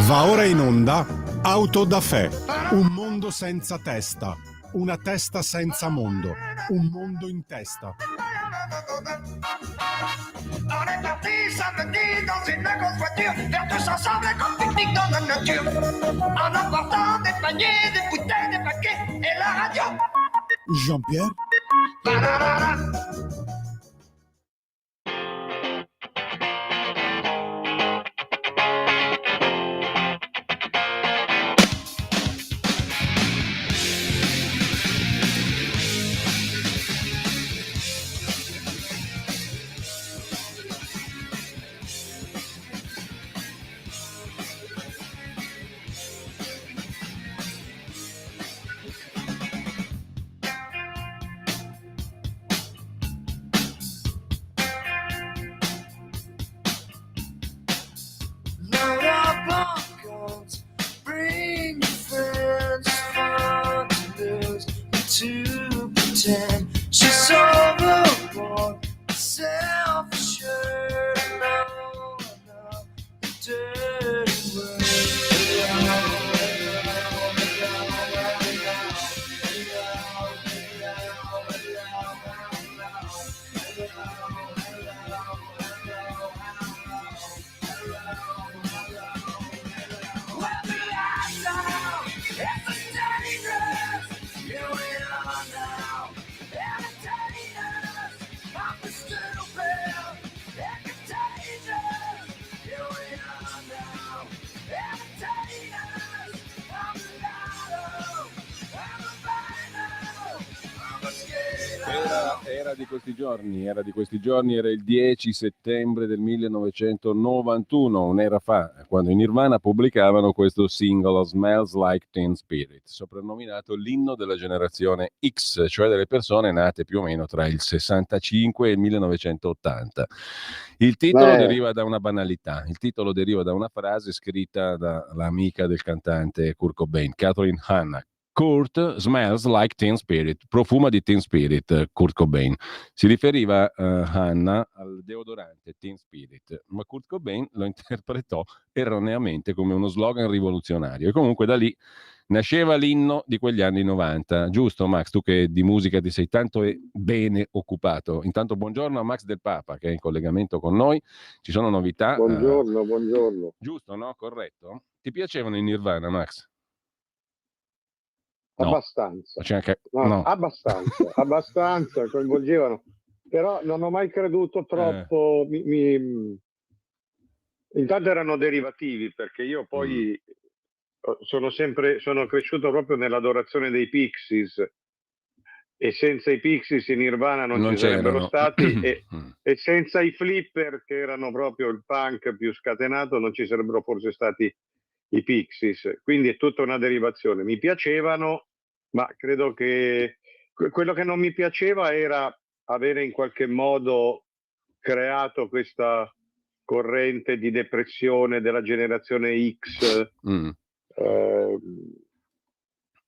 Va ora in onda Auto da Fè, un mondo senza testa, una testa senza mondo, un mondo in testa. On est parti samedi dans une grosse voiture, faire tous ensemble un grand pique-nique dans la nature. En emportant des paniers, des bouteilles, des paquets et la radio. Jean-Pierre? Ba-da-da-da. She's overboard, self-assured, no, the dirty word. Era di questi giorni, era il 10 settembre del 1991, un'era fa, quando i Nirvana pubblicavano questo singolo Smells Like Teen Spirit, soprannominato l'inno della generazione X, cioè delle persone nate più o meno tra il 65 e il 1980. Il titolo deriva da una banalità, il titolo deriva da una frase scritta dall'amica del cantante Kurt Cobain, Catherine Hanna. Kurt smells like Teen Spirit, profuma di Teen Spirit, Kurt Cobain. Si riferiva Hannah al deodorante Teen Spirit, ma Kurt Cobain lo interpretò erroneamente come uno slogan rivoluzionario. E comunque da lì nasceva l'inno di quegli anni 90. Giusto, Max? Tu che di musica ti sei tanto e bene occupato. Intanto buongiorno a Max Del Papa che è in collegamento con noi. Ci sono novità. Buongiorno. Giusto, no? Corretto? Ti piacevano i Nirvana, Max? No. Abbastanza. No. Abbastanza, coinvolgevano. Però non ho mai creduto troppo. Intanto erano derivativi, perché io poi sono cresciuto proprio nell'adorazione dei Pixies, e senza i Pixies i Nirvana non ci sarebbero stati e senza i Flipper, che erano proprio il punk più scatenato, non ci sarebbero forse stati i Pixies. Quindi è tutta una derivazione. Mi piacevano, ma credo che quello che non mi piaceva era avere in qualche modo creato questa corrente di depressione della generazione X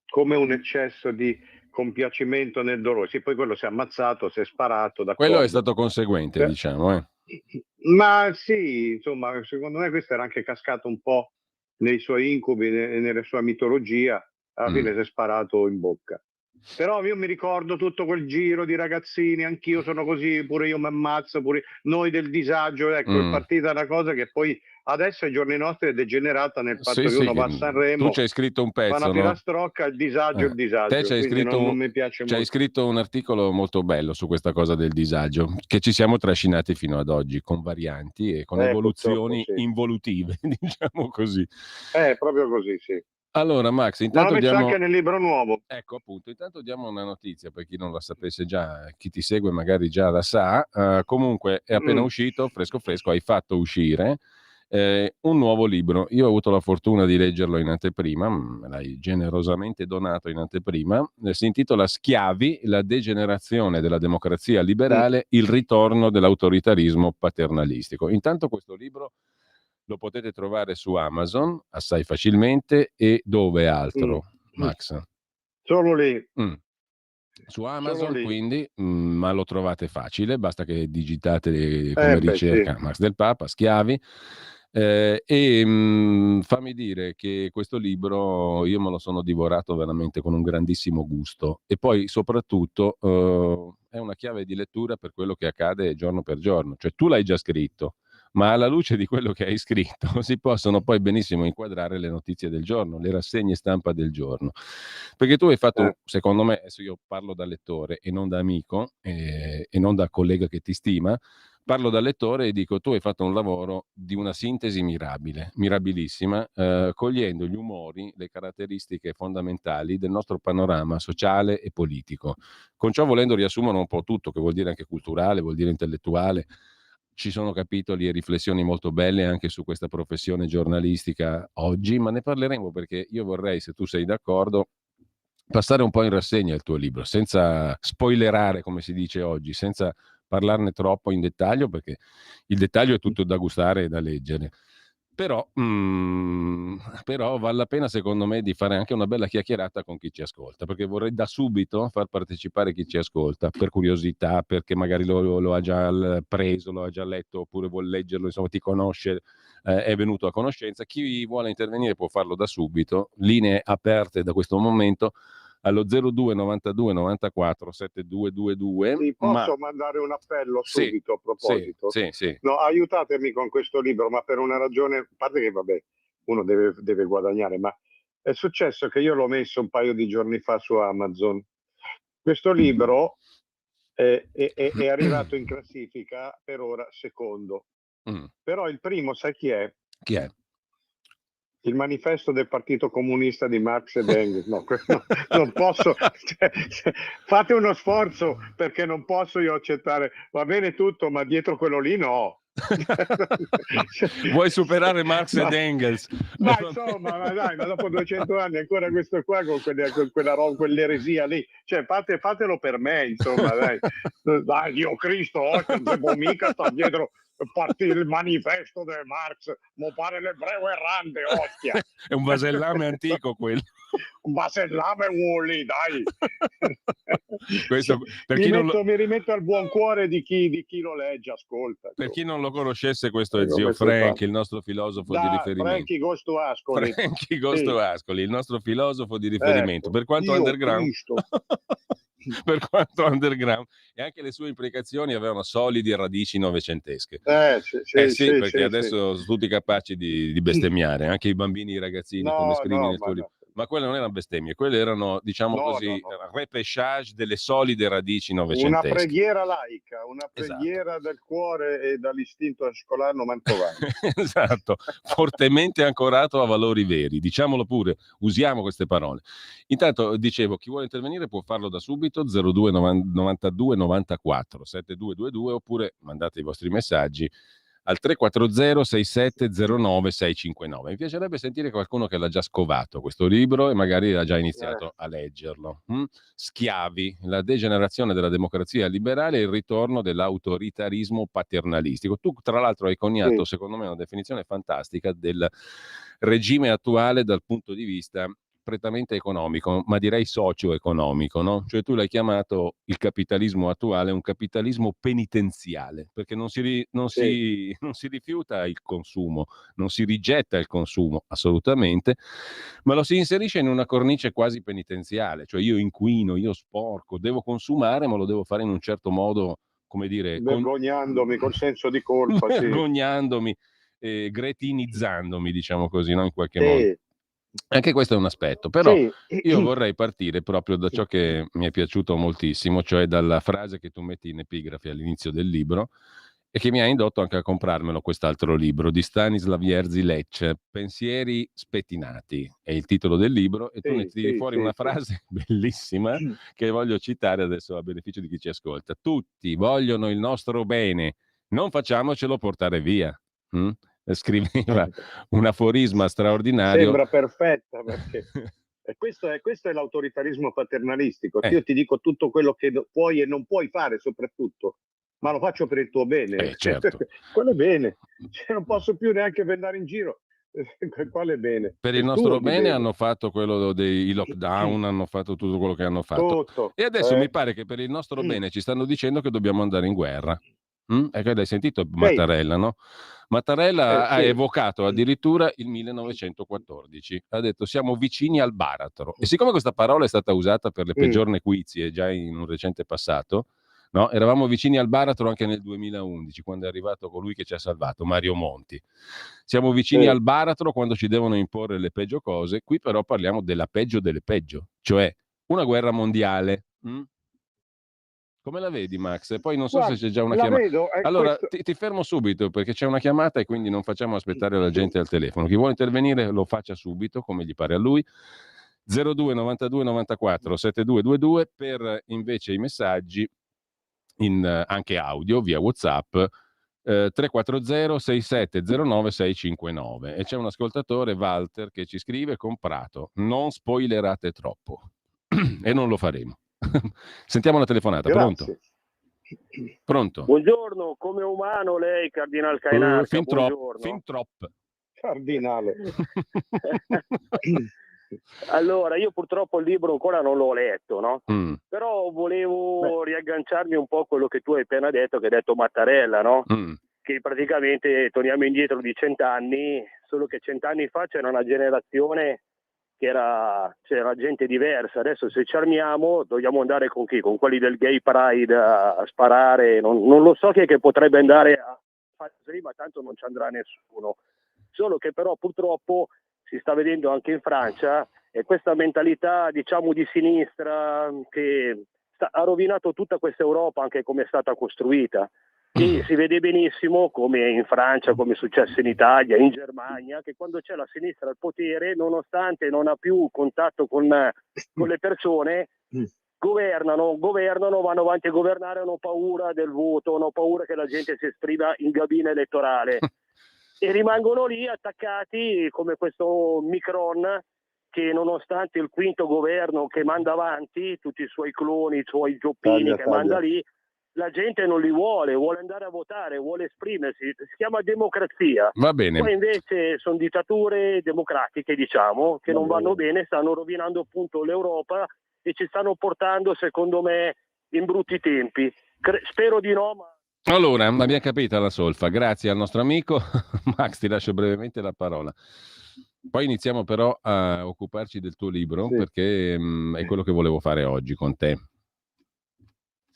come un eccesso di compiacimento nel dolore. Sì, poi quello si è ammazzato, si è sparato. Quello è stato conseguente, diciamo. Ma sì, insomma, secondo me questo era anche cascato un po' nei suoi incubi e nella sua mitologia. Alla fine si è sparato in bocca. Però io mi ricordo tutto quel giro di ragazzini, anch'io sono così, pure io mi ammazzo, pure noi del disagio, ecco, è partita una cosa che poi adesso ai giorni nostri è degenerata nel fatto che uno va a Sanremo, tu ci hai scritto un pezzo, fa una filastrocca, il disagio. Te ci hai scritto, non mi piace molto. Hai scritto un articolo molto bello su questa cosa del disagio, che ci siamo trascinati fino ad oggi, con varianti e con evoluzioni involutive, diciamo così. Proprio così, sì. Allora Max, intanto ma lo messo anche nel libro nuovo. Ecco, appunto, intanto diamo una notizia per chi non la sapesse già, chi ti segue magari già la sa. Comunque è appena uscito, fresco, hai fatto uscire un nuovo libro. Io ho avuto la fortuna di leggerlo in anteprima, me l'hai generosamente donato in anteprima. Si intitola Schiavi, la degenerazione della democrazia liberale, il ritorno dell'autoritarismo paternalistico. Intanto questo libro lo potete trovare su Amazon assai facilmente, e dove altro, Max? Solo lì. Su Amazon, quindi, ma lo trovate facile, basta che digitate come ricerca Max Del Papa, Schiavi, Fammi dire che questo libro io me lo sono divorato veramente con un grandissimo gusto e poi soprattutto è una chiave di lettura per quello che accade giorno per giorno, cioè tu l'hai già scritto, ma alla luce di quello che hai scritto si possono poi benissimo inquadrare le notizie del giorno, le rassegne stampa del giorno, perché tu hai fatto, secondo me, adesso io parlo da lettore e non da amico e non da collega che ti stima. Parlo da lettore e dico, tu hai fatto un lavoro di una sintesi mirabile, mirabilissima, cogliendo gli umori, le caratteristiche fondamentali del nostro panorama sociale e politico. Con ciò volendo riassumere un po' tutto, che vuol dire anche culturale, vuol dire intellettuale. Ci sono capitoli e riflessioni molto belle anche su questa professione giornalistica oggi, ma ne parleremo perché io vorrei, se tu sei d'accordo, passare un po' in rassegna il tuo libro, senza spoilerare, come si dice oggi, senza parlarne troppo in dettaglio, perché il dettaglio è tutto da gustare e da leggere. Però vale la pena, secondo me, di fare anche una bella chiacchierata con chi ci ascolta, perché vorrei da subito far partecipare chi ci ascolta, per curiosità, perché magari lo ha già preso, lo ha già letto, oppure vuole leggerlo, insomma, ti conosce, è venuto a conoscenza. Chi vuole intervenire può farlo da subito, linee aperte da questo momento allo 02 92 94 7222. Ti posso mandare un appello subito a proposito? Sì. No, aiutatemi con questo libro, ma per una ragione, a parte che vabbè, uno deve guadagnare, ma è successo che io l'ho messo un paio di giorni fa su Amazon. Questo libro è arrivato in classifica per ora secondo. Però il primo, sai chi è? Chi è? Il manifesto del Partito Comunista di Marx ed Engels. No, non posso. Fate uno sforzo, perché non posso io accettare. Va bene tutto, ma dietro quello lì no. Vuoi superare Marx ed Engels? Ma insomma, ma dopo 200 anni ancora questo qua con quell'eresia lì. Cioè, fatelo per me, insomma, dai. Dai, Dio Cristo, non devo mica sta dietro il manifesto di Marx, mo pare l'ebreo errante, ostia. È un vasellame antico quello. Un vasellame lì, dai. Questo, per chi mi rimetto al buon cuore di chi lo legge, ascolta. Per chi non lo conoscesse, questo è zio Frank, il nostro filosofo di riferimento. Franchi Gosto Ascoli. Franchi Gosto Ascoli, il nostro filosofo di riferimento. Per quanto underground... per quanto underground, e anche le sue implicazioni avevano solidi radici novecentesche. Sì, perché adesso sono tutti capaci di bestemmiare, anche i bambini, i ragazzini, come scrivi nel tuo libro. Ma quelle non erano bestemmie, quelle erano, diciamo così, repêchage delle solide radici novecentesche. Una preghiera laica, una preghiera del cuore e dall'istinto scolano mantovano. Esatto, fortemente ancorato a valori veri, diciamolo pure, usiamo queste parole. Intanto, dicevo, chi vuole intervenire può farlo da subito, 02 92 94 7222, oppure mandate i vostri messaggi al 340 6709 659. Mi piacerebbe sentire qualcuno che l'ha già scovato questo libro e magari ha già iniziato a leggerlo. Schiavi, la degenerazione della democrazia liberale e il ritorno dell'autoritarismo paternalistico. Tu, tra l'altro, hai coniato, secondo me, una definizione fantastica del regime attuale dal punto di vista prettamente economico, ma direi socio-economico, no? Cioè tu l'hai chiamato il capitalismo attuale un capitalismo penitenziale, perché non si rifiuta il consumo, non si rigetta il consumo, assolutamente, ma lo si inserisce in una cornice quasi penitenziale, cioè io inquino, io sporco, devo consumare, ma lo devo fare in un certo modo, come dire... Vergognandomi, col senso di colpa. Vergognandomi, gretinizzandomi, diciamo così, no? In qualche modo. Anche questo è un aspetto, però io vorrei partire proprio da ciò che mi è piaciuto moltissimo, cioè dalla frase che tu metti in epigrafe all'inizio del libro e che mi ha indotto anche a comprarmelo quest'altro libro di Stanislav Jerzy Lec, Pensieri spettinati, è il titolo del libro, e tu ne tiri fuori una frase bellissima che voglio citare adesso a beneficio di chi ci ascolta. Tutti vogliono il nostro bene, non facciamocelo portare via. Scriveva un aforisma straordinario. Sembra perfetta, perché questo è l'autoritarismo paternalistico. Io ti dico tutto quello che puoi e non puoi fare, soprattutto, ma lo faccio per il tuo bene. Certo. Quello è bene, non posso più neanche andare in giro. Quale bene? Per il nostro bene hanno fatto quello dei lockdown, hanno fatto tutto quello che hanno fatto. Tutto. E adesso mi pare che per il nostro bene ci stanno dicendo che dobbiamo andare in guerra. Ecco, l'hai sentito Mattarella, no? Mattarella ha sì. evocato addirittura il 1914, ha detto siamo vicini al baratro, e siccome questa parola è stata usata per le peggior nequizie già in un recente passato, no? Eravamo vicini al baratro anche nel 2011, quando è arrivato colui che ci ha salvato, Mario Monti. Siamo vicini al baratro quando ci devono imporre le peggio cose, qui però parliamo della peggio delle peggio, cioè una guerra mondiale. Come la vedi, Max? E poi non so se Guarda, c'è già una la chiamata. vedo, Allora, questo... ti fermo subito perché c'è una chiamata e quindi non facciamo aspettare la gente al telefono. Chi vuole intervenire lo faccia subito, come gli pare a lui. 02 92 94 7222 per invece i messaggi anche audio via WhatsApp 340 6709 659. E c'è un ascoltatore, Walter, che ci scrive: comprato, non spoilerate troppo. E non lo faremo. Sentiamo la telefonata. Grazie. Pronto? Buongiorno, come umano lei, Cardinal Cainarca, buongiorno. Fin troppo. Cardinale. Allora, io purtroppo il libro ancora non l'ho letto, no? Però volevo riagganciarmi un po' a quello che tu hai appena detto, che hai detto Mattarella, no? Che praticamente torniamo indietro di 100 anni, solo che 100 anni fa c'era una generazione c'era gente diversa. Adesso se ci armiamo dobbiamo andare con chi? Con quelli del Gay Pride a sparare, non lo so chi è che potrebbe andare a fare così, ma tanto non ci andrà nessuno. Solo che però purtroppo si sta vedendo anche in Francia, e questa mentalità diciamo di sinistra che ha rovinato tutta questa Europa, anche come è stata costruita. E si vede benissimo come in Francia, come è successo in Italia, in Germania, che quando c'è la sinistra al potere, nonostante non ha più contatto con le persone, governano, vanno avanti a governare, hanno paura del voto, hanno paura che la gente si esprima in cabina elettorale e rimangono lì attaccati come questo Macron, che nonostante il quinto governo che manda avanti tutti i suoi cloni, i suoi gioppini manda lì, la gente non li vuole andare a votare, vuole esprimersi, si chiama democrazia. Va bene. Poi invece sono dittature democratiche, diciamo, che non vanno bene, stanno rovinando appunto l'Europa e ci stanno portando, secondo me, in brutti tempi. Spero di no, ma... Allora, abbiamo capito la solfa, grazie al nostro amico. Max, ti lascio brevemente la parola. Poi iniziamo però a occuparci del tuo libro, perché è quello che volevo fare oggi con te.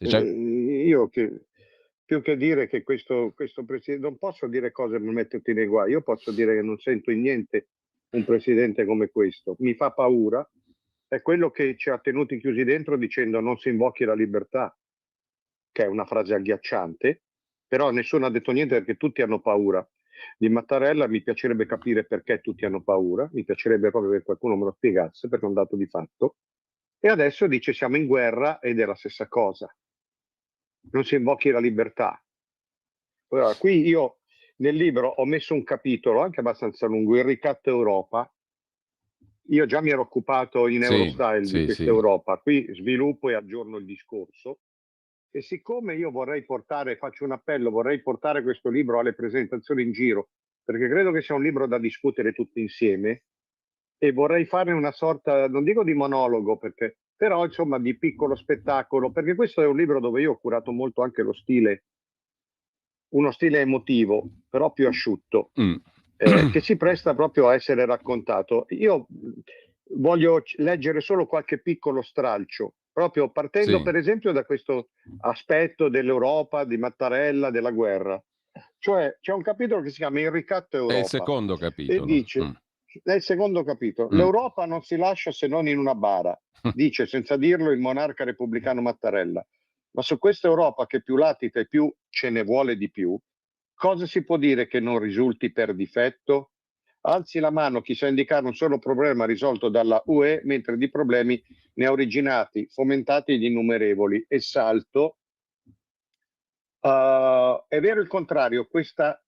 Io più che dire che questo presidente, non posso dire cose per metterti nei guai, io posso dire che non sento in niente un presidente come questo, mi fa paura, è quello che ci ha tenuti chiusi dentro dicendo non si invochi la libertà, che è una frase agghiacciante, però nessuno ha detto niente perché tutti hanno paura. Di Mattarella mi piacerebbe capire perché tutti hanno paura, mi piacerebbe proprio che qualcuno me lo spiegasse, perché è un dato di fatto, e adesso dice siamo in guerra ed è la stessa cosa. Non si invochi la libertà. Allora, qui io nel libro ho messo un capitolo anche abbastanza lungo, il ricatto Europa. Io già mi ero occupato in Eurostyle di questa Europa, qui sviluppo e aggiorno il discorso. E siccome io vorrei portare, faccio un appello, vorrei portare questo libro alle presentazioni in giro, perché credo che sia un libro da discutere tutti insieme, e vorrei fare una sorta, non dico di monologo, perché però insomma di piccolo spettacolo, perché questo è un libro dove io ho curato molto anche lo stile, uno stile emotivo, però più asciutto, che si presta proprio a essere raccontato. Io voglio leggere solo qualche piccolo stralcio, proprio partendo per esempio da questo aspetto dell'Europa, di Mattarella, della guerra. Cioè c'è un capitolo che si chiama Il ricatto Europa. È il secondo capitolo. E dice... È il secondo capitolo. L'Europa non si lascia se non in una bara, dice senza dirlo il monarca repubblicano Mattarella. Ma su questa Europa che più latita e più ce ne vuole di più, cosa si può dire che non risulti per difetto? Alzi la mano chi sa indicare un solo problema risolto dalla UE, mentre di problemi ne ha originati, fomentati gli innumerevoli. E salto. È vero il contrario, questa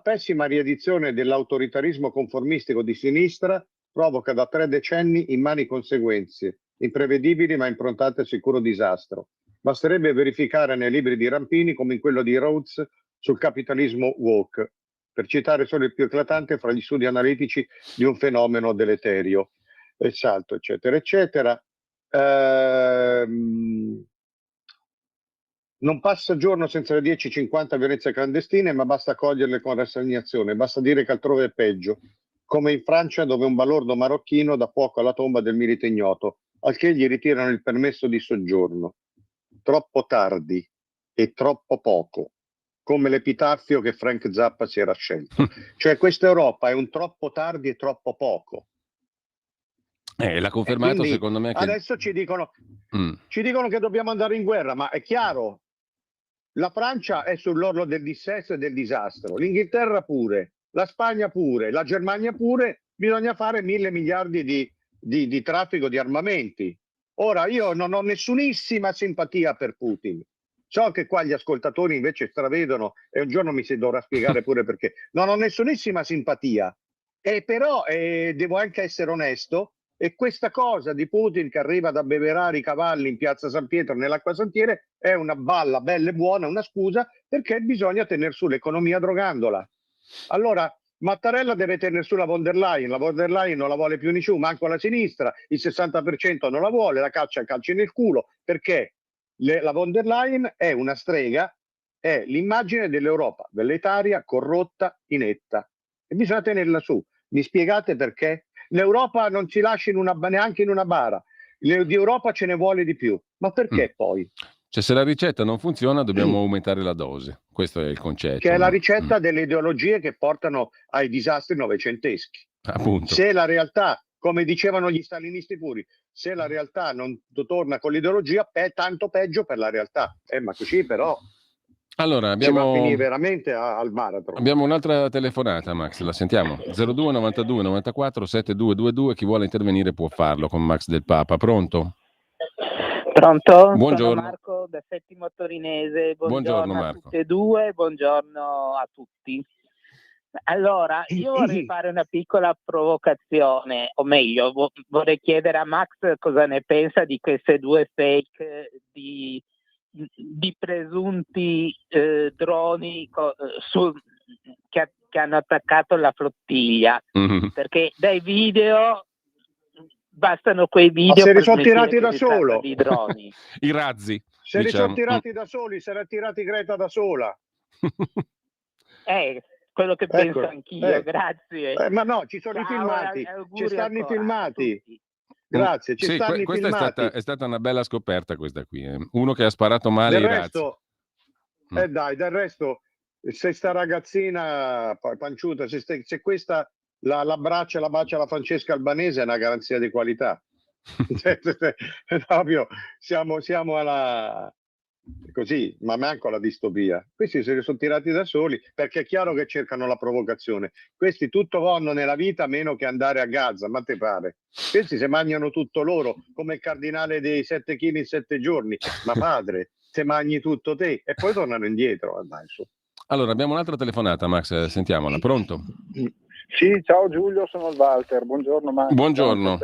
pessima riedizione dell'autoritarismo conformistico di sinistra provoca da 3 decenni immani conseguenze, imprevedibili ma improntate a sicuro disastro. Basterebbe verificare nei libri di Rampini come in quello di Rhodes sul capitalismo woke, per citare solo il più eclatante fra gli studi analitici di un fenomeno deleterio. E salto, eccetera, eccetera. Non passa giorno senza le 10-50 violenze clandestine, ma basta coglierle con rassegnazione, basta dire che altrove è peggio, come in Francia dove un balordo marocchino dà fuoco alla tomba del milite ignoto, al che gli ritirano il permesso di soggiorno. Troppo tardi e troppo poco, come l'epitaffio che Frank Zappa si era scelto. Cioè questa Europa è un troppo tardi e troppo poco. L'ha confermato secondo me che... Adesso ci dicono che dobbiamo andare in guerra, ma è chiaro, la Francia è sull'orlo del dissesto e del disastro, l'Inghilterra pure, la Spagna pure, la Germania pure, bisogna fare 1.000 miliardi di traffico di armamenti. Ora, io non ho nessunissima simpatia per Putin. So che qua gli ascoltatori invece stravedono e un giorno mi si dovrà spiegare pure perché. Non ho nessunissima simpatia, però devo anche essere onesto. E questa cosa di Putin che arriva ad abbeverare i cavalli in piazza San Pietro nell'acquasantiere è una balla bella e buona, una scusa, perché bisogna tenere su l'economia drogandola. Allora Mattarella deve tenere su la von der Leyen non la vuole più nessuno, manco la sinistra, il 60% non la vuole, la caccia calci nel culo, perché la von der Leyen è una strega, è l'immagine dell'Europa velletaria, corrotta, inetta, e bisogna tenerla su. Mi spiegate perché? L'Europa non ci lascia neanche in una bara, di Europa ce ne vuole di più, ma perché poi? Cioè se la ricetta non funziona dobbiamo aumentare la dose, questo è il concetto. Che è la ricetta delle ideologie che portano ai disastri novecenteschi. Appunto. Se la realtà, come dicevano gli stalinisti puri, se la realtà non torna con l'ideologia, è tanto peggio per la realtà. Ma così però... Allora, si va a finire veramente al baratro. Abbiamo un'altra telefonata, Max, la sentiamo. 02 92 94 7222, chi vuole intervenire può farlo con Max del Papa. Pronto? Pronto? Buongiorno. Sono Marco da Settimo Torinese. Buongiorno a Marco. tutte e due, buongiorno a tutti. Allora, io vorrei fare una piccola provocazione, o meglio, vorrei chiedere a Max cosa ne pensa di queste due fake di presunti droni che hanno attaccato la flottiglia, perché dai video bastano quei video. Ma se li sono tirati da solo di droni. I razzi se li sono tirati da soli, se l'ha tirati Greta da sola. Quello che penso anch'io, grazie. Ma no, ci sono i filmati, ci stanno i filmati. Grazie, ci stanno i questa filmati. È stata una bella scoperta questa qui. Uno che ha sparato male del i resto, razzi. Del resto, se sta ragazzina panciuta, se questa la bacia la Francesca Albanese, è una garanzia di qualità. Proprio siamo alla... così, ma manco la distopia. Questi se li sono tirati da soli perché è chiaro che cercano la provocazione. Questi tutto vanno nella vita meno che andare a Gaza, ma te pare? Questi se mangiano tutto loro, come il cardinale dei 7 kg in 7 giorni. Ma padre, se mangi tutto te e poi tornano indietro. Allora abbiamo un'altra telefonata, Max, sentiamola. Pronto? Sì, ciao Giulio, sono il Walter. Buongiorno Max. Buongiorno.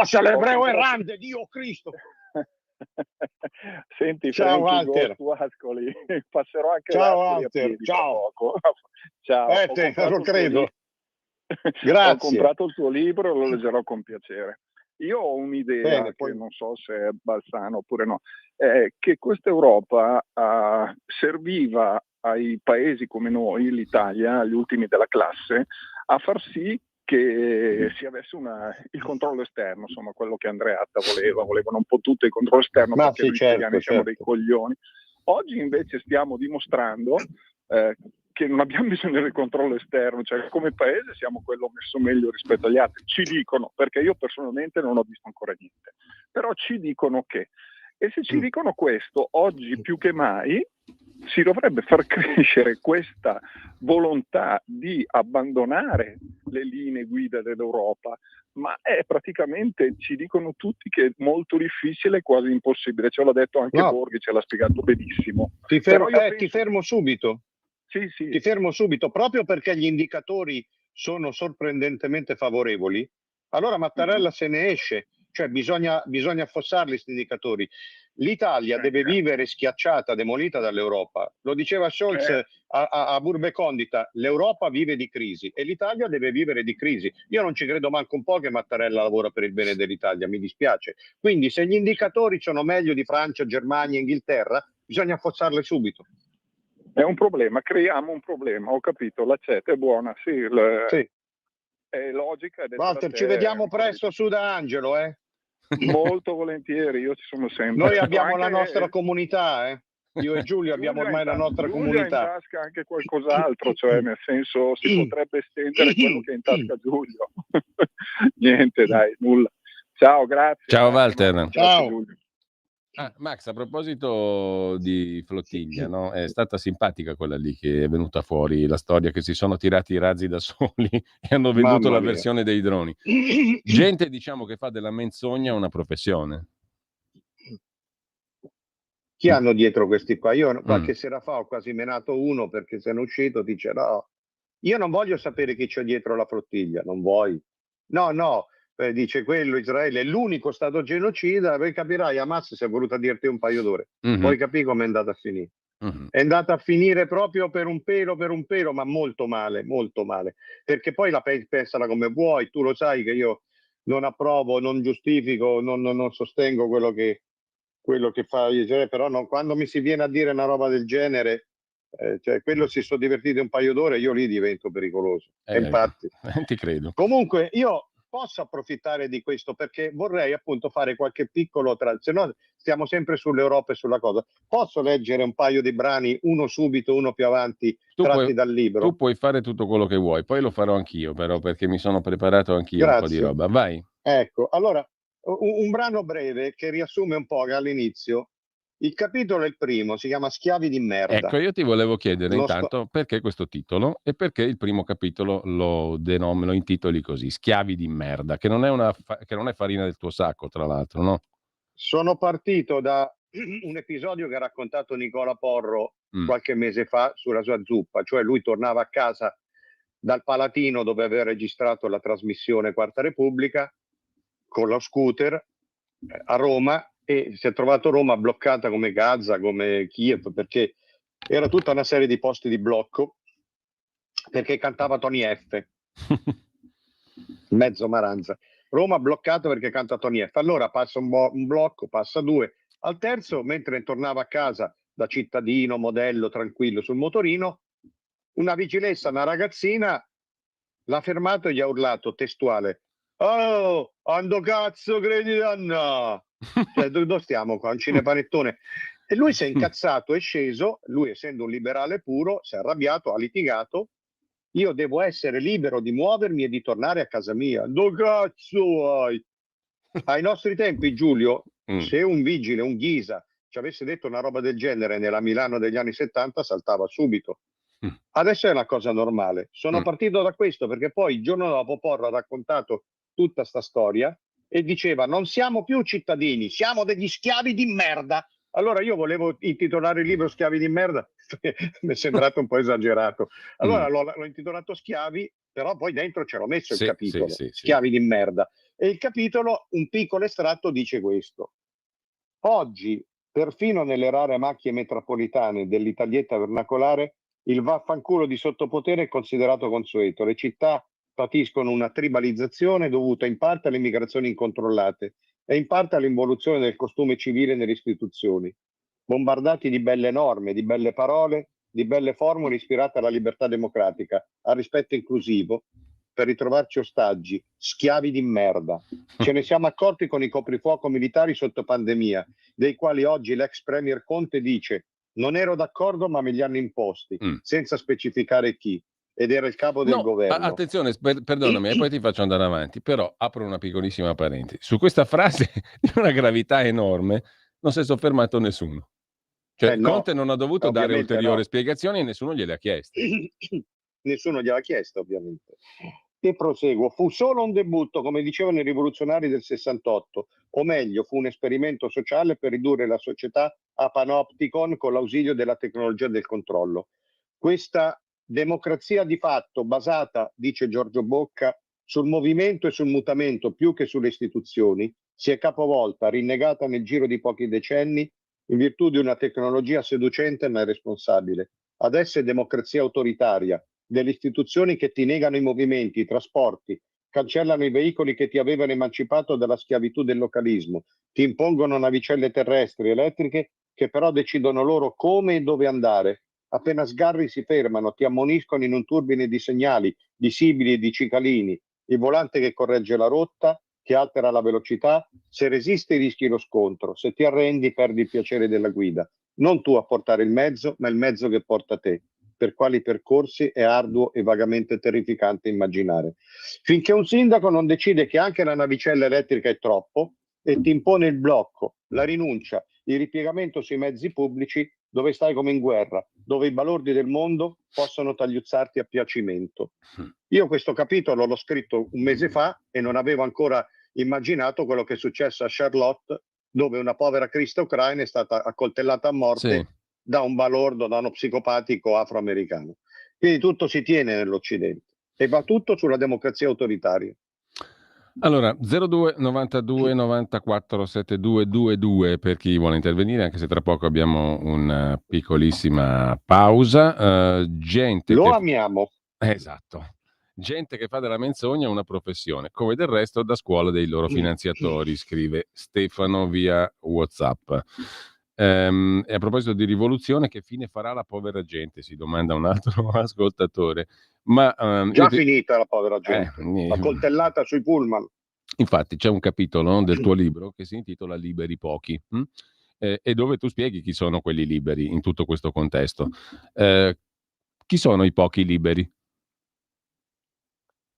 Sei l'ebreo errante, Dio Cristo. Senti, ciao Walter, tu Ascoli, passerò anche ciao Walter, ciao. Ciao. Lo credo. Grazie. Ho comprato il tuo libro e lo leggerò con piacere. Io ho un'idea che non so se è balsana oppure no, che questa Europa serviva ai paesi come noi, l'Italia, gli ultimi della classe, a far sì che si avesse il controllo esterno, insomma quello che Andreatta volevano un po' tutto il controllo esterno, perché noi italiani siamo dei coglioni. Oggi invece stiamo dimostrando che non abbiamo bisogno del controllo esterno, cioè come paese siamo quello messo meglio rispetto agli altri, ci dicono, perché io personalmente non ho visto ancora niente, però ci dicono che, e se ci dicono questo, oggi più che mai si dovrebbe far crescere questa volontà di abbandonare le linee guida dell'Europa, ma è praticamente, ci dicono tutti che è molto difficile, quasi impossibile, ce l'ha detto anche Borghi, ce l'ha spiegato benissimo. Ti fermo subito. Sì. Ti fermo subito, proprio perché gli indicatori sono sorprendentemente favorevoli, allora Mattarella se ne esce, cioè bisogna affossarli questi indicatori. L'Italia deve vivere schiacciata, demolita dall'Europa. Lo diceva Scholz a Burbe Condita, l'Europa vive di crisi e l'Italia deve vivere di crisi. Io non ci credo manco un po' che Mattarella lavora per il bene dell'Italia, mi dispiace. Quindi se gli indicatori sono meglio di Francia, Germania, Inghilterra, bisogna affossarle subito. È un problema, creiamo un problema, ho capito, l'accetta è buona, sì, sì. È logica. Walter, ci vediamo presto su da Angelo, Molto volentieri, io ci sono sempre. Noi abbiamo la nostra comunità, Io e Giulio abbiamo ormai la nostra comunità. Giulio ha in tasca anche qualcos'altro, cioè nel senso si potrebbe estendere quello che è in tasca Giulio. Niente, dai, nulla. Ciao, grazie. Ciao Walter. Ciao. Giulio. Max, a proposito di flottiglia, no? È stata simpatica quella lì che è venuta fuori, la storia che si sono tirati i razzi da soli e hanno venduto la versione dei droni. Gente, diciamo, che fa della menzogna una professione. Chi hanno dietro questi qua? Io qualche sera fa ho quasi menato uno perché se ne è uscito, dice no, io non voglio sapere chi c'è dietro la flottiglia, non vuoi? No, dice quello, Israele è l'unico stato genocida, poi capirai, Hamas si è voluta dirti un paio d'ore, poi capì come è andata a finire. È andata a finire proprio per un pelo, ma molto male, perché poi la pensala come vuoi, tu lo sai che io non approvo, non giustifico, non sostengo quello che fa Israele, però quando mi si viene a dire una roba del genere, cioè quello si sono divertiti un paio d'ore, io lì divento pericoloso. Infatti, ti credo. Comunque io posso approfittare di questo perché vorrei appunto fare qualche piccolo, se no stiamo sempre sull'Europa e sulla cosa. Posso leggere un paio di brani, uno subito, uno più avanti, tratti dal libro? Tu puoi fare tutto quello che vuoi, poi lo farò anch'io però, perché mi sono preparato anch'io un po' di roba. Vai. Ecco, allora, un brano breve che riassume un po' all'inizio. Il capitolo è il primo, si chiama Schiavi di merda. Ecco, io ti volevo chiedere intanto perché questo titolo e perché il primo capitolo lo intitoli così, Schiavi di merda, che non è farina del tuo sacco, tra l'altro, no? Sono partito da un episodio che ha raccontato Nicola Porro qualche mese fa sulla sua zuppa, cioè lui tornava a casa dal Palatino dove aveva registrato la trasmissione Quarta Repubblica con lo scooter a Roma e si è trovato Roma bloccata come Gaza, come Kiev, perché era tutta una serie di posti di blocco perché cantava Tony F. Mezzo Maranza. Roma bloccata perché canta Tony F. Allora passa un blocco, passa due. Al terzo, mentre tornava a casa da cittadino, modello, tranquillo sul motorino, una vigilessa, una ragazzina, l'ha fermato e gli ha urlato testuale: "Oh, ando cazzo, credi Anna?" Cioè, dove stiamo qua? Un cinepanettone. E lui si è incazzato, è sceso, lui essendo un liberale puro, si è arrabbiato, ha litigato. Io devo essere libero di muovermi e di tornare a casa mia. Do cazzo hai? Ai nostri tempi, Giulio, se un vigile, un ghisa, ci avesse detto una roba del genere nella Milano degli anni 70, saltava subito. Adesso è una cosa normale. Sono partito da questo perché poi il giorno dopo Porro ha raccontato tutta sta storia e diceva: non siamo più cittadini, siamo degli schiavi di merda. Allora io volevo intitolare il libro Schiavi di merda, mi è sembrato un po' esagerato. Allora l'ho intitolato Schiavi, però poi dentro ce l'ho messo il capitolo, Schiavi di merda. E il capitolo, un piccolo estratto, dice questo: oggi, perfino nelle rare macchie metropolitane dell'Italietta vernacolare, il vaffanculo di sottopotere è considerato consueto. Le città patiscono una tribalizzazione dovuta in parte alle migrazioni incontrollate e in parte all'involuzione del costume civile nelle istituzioni, bombardati di belle norme, di belle parole, di belle formule ispirate alla libertà democratica, al rispetto inclusivo, per ritrovarci ostaggi, schiavi di merda. Ce ne siamo accorti con i coprifuoco militari sotto pandemia, dei quali oggi l'ex premier Conte dice: non ero d'accordo ma me li hanno imposti, senza specificare chi. Ed era il capo del governo. Attenzione, perdonami, e poi ti faccio andare avanti, però apro una piccolissima parentesi. Su questa frase di una gravità enorme non si è soffermato nessuno. Cioè, Conte non ha dovuto dare ulteriori spiegazioni e nessuno gliele ha chieste. Nessuno gliel'ha chiesto, ovviamente. E proseguo. Fu solo un debutto, come dicevano i rivoluzionari del 68, o meglio, fu un esperimento sociale per ridurre la società a panopticon con l'ausilio della tecnologia del controllo. Questa democrazia di fatto basata, dice Giorgio Bocca, sul movimento e sul mutamento più che sulle istituzioni, si è capovolta, rinnegata nel giro di pochi decenni in virtù di una tecnologia seducente ma irresponsabile. Adesso è democrazia autoritaria, delle istituzioni che ti negano i movimenti, i trasporti, cancellano i veicoli che ti avevano emancipato dalla schiavitù del localismo, ti impongono navicelle terrestri elettriche che però decidono loro come e dove andare. Appena sgarri si fermano, ti ammoniscono in un turbine di segnali, di sibili e di cicalini, il volante che corregge la rotta, che altera la velocità. Se resisti rischi lo scontro, se ti arrendi perdi il piacere della guida. Non tu a portare il mezzo, ma il mezzo che porta te. Per quali percorsi è arduo e vagamente terrificante immaginare. Finché un sindaco non decide che anche la navicella elettrica è troppo e ti impone il blocco, la rinuncia, il ripiegamento sui mezzi pubblici, dove stai come in guerra, dove i balordi del mondo possono tagliuzzarti a piacimento. Io questo capitolo l'ho scritto un mese fa e non avevo ancora immaginato quello che è successo a Charlotte, dove una povera crista ucraina è stata accoltellata a morte da un balordo, da uno psicopatico afroamericano. Quindi tutto si tiene nell'Occidente e va tutto sulla democrazia autoritaria. Allora, 02 92 94 7222 per chi vuole intervenire, anche se tra poco abbiamo una piccolissima pausa. Amiamo. Esatto. Gente che fa della menzogna una professione, come del resto da scuola dei loro finanziatori, scrive Stefano via WhatsApp. E a proposito di rivoluzione, che fine farà la povera gente? Si domanda un altro ascoltatore. Ma, già finita la povera gente, la coltellata sui pullman. Infatti c'è un capitolo del tuo libro che si intitola Liberi pochi, e dove tu spieghi chi sono quelli liberi in tutto questo contesto. Chi sono i pochi liberi?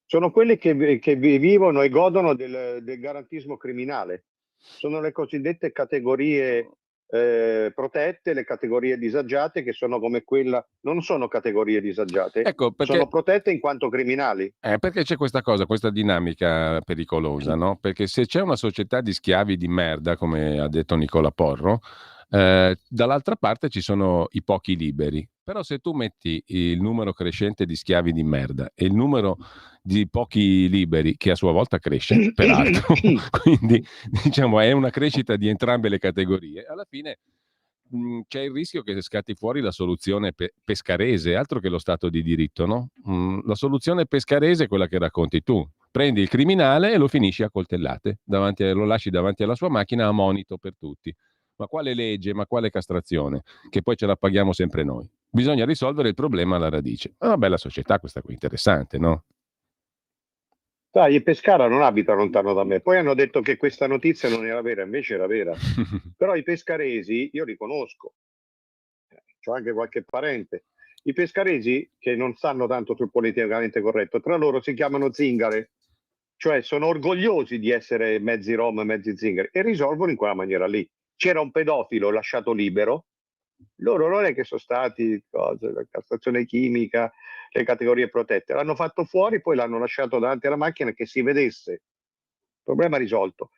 Sono quelli che vivono e godono del garantismo criminale. Sono le cosiddette categorie protette, le categorie disagiate, che sono come quella, non sono categorie disagiate, ecco, perché, sono protette in quanto criminali. Perché c'è questa cosa, questa dinamica pericolosa, no? Perché se c'è una società di schiavi di merda, come ha detto Nicola Porro, dall'altra parte ci sono i pochi liberi. Però se tu metti il numero crescente di schiavi di merda e il numero di pochi liberi, che a sua volta cresce, peraltro, quindi diciamo è una crescita di entrambe le categorie, alla fine c'è il rischio che scatti fuori la soluzione pescarese, altro che lo Stato di diritto, no? La soluzione pescarese è quella che racconti tu. Prendi il criminale e lo finisci a coltellate, lo lasci davanti alla sua macchina a monito per tutti. Ma quale legge, ma quale castrazione? Che poi ce la paghiamo sempre noi. Bisogna risolvere il problema alla radice. È una bella società questa qui, interessante, no? Sai, Pescara non abita lontano da me. Poi hanno detto che questa notizia non era vera, invece era vera. Però i pescaresi, io li conosco, c'ho anche qualche parente. I pescaresi, che non stanno tanto sul politicamente corretto, tra loro si chiamano zingare, cioè sono orgogliosi di essere mezzi rom, mezzi zingari, e risolvono in quella maniera lì. C'era un pedofilo lasciato libero, loro non è che sono stati la castrazione chimica, le categorie protette, l'hanno fatto fuori, poi l'hanno lasciato davanti alla macchina che si vedesse. Problema risolto.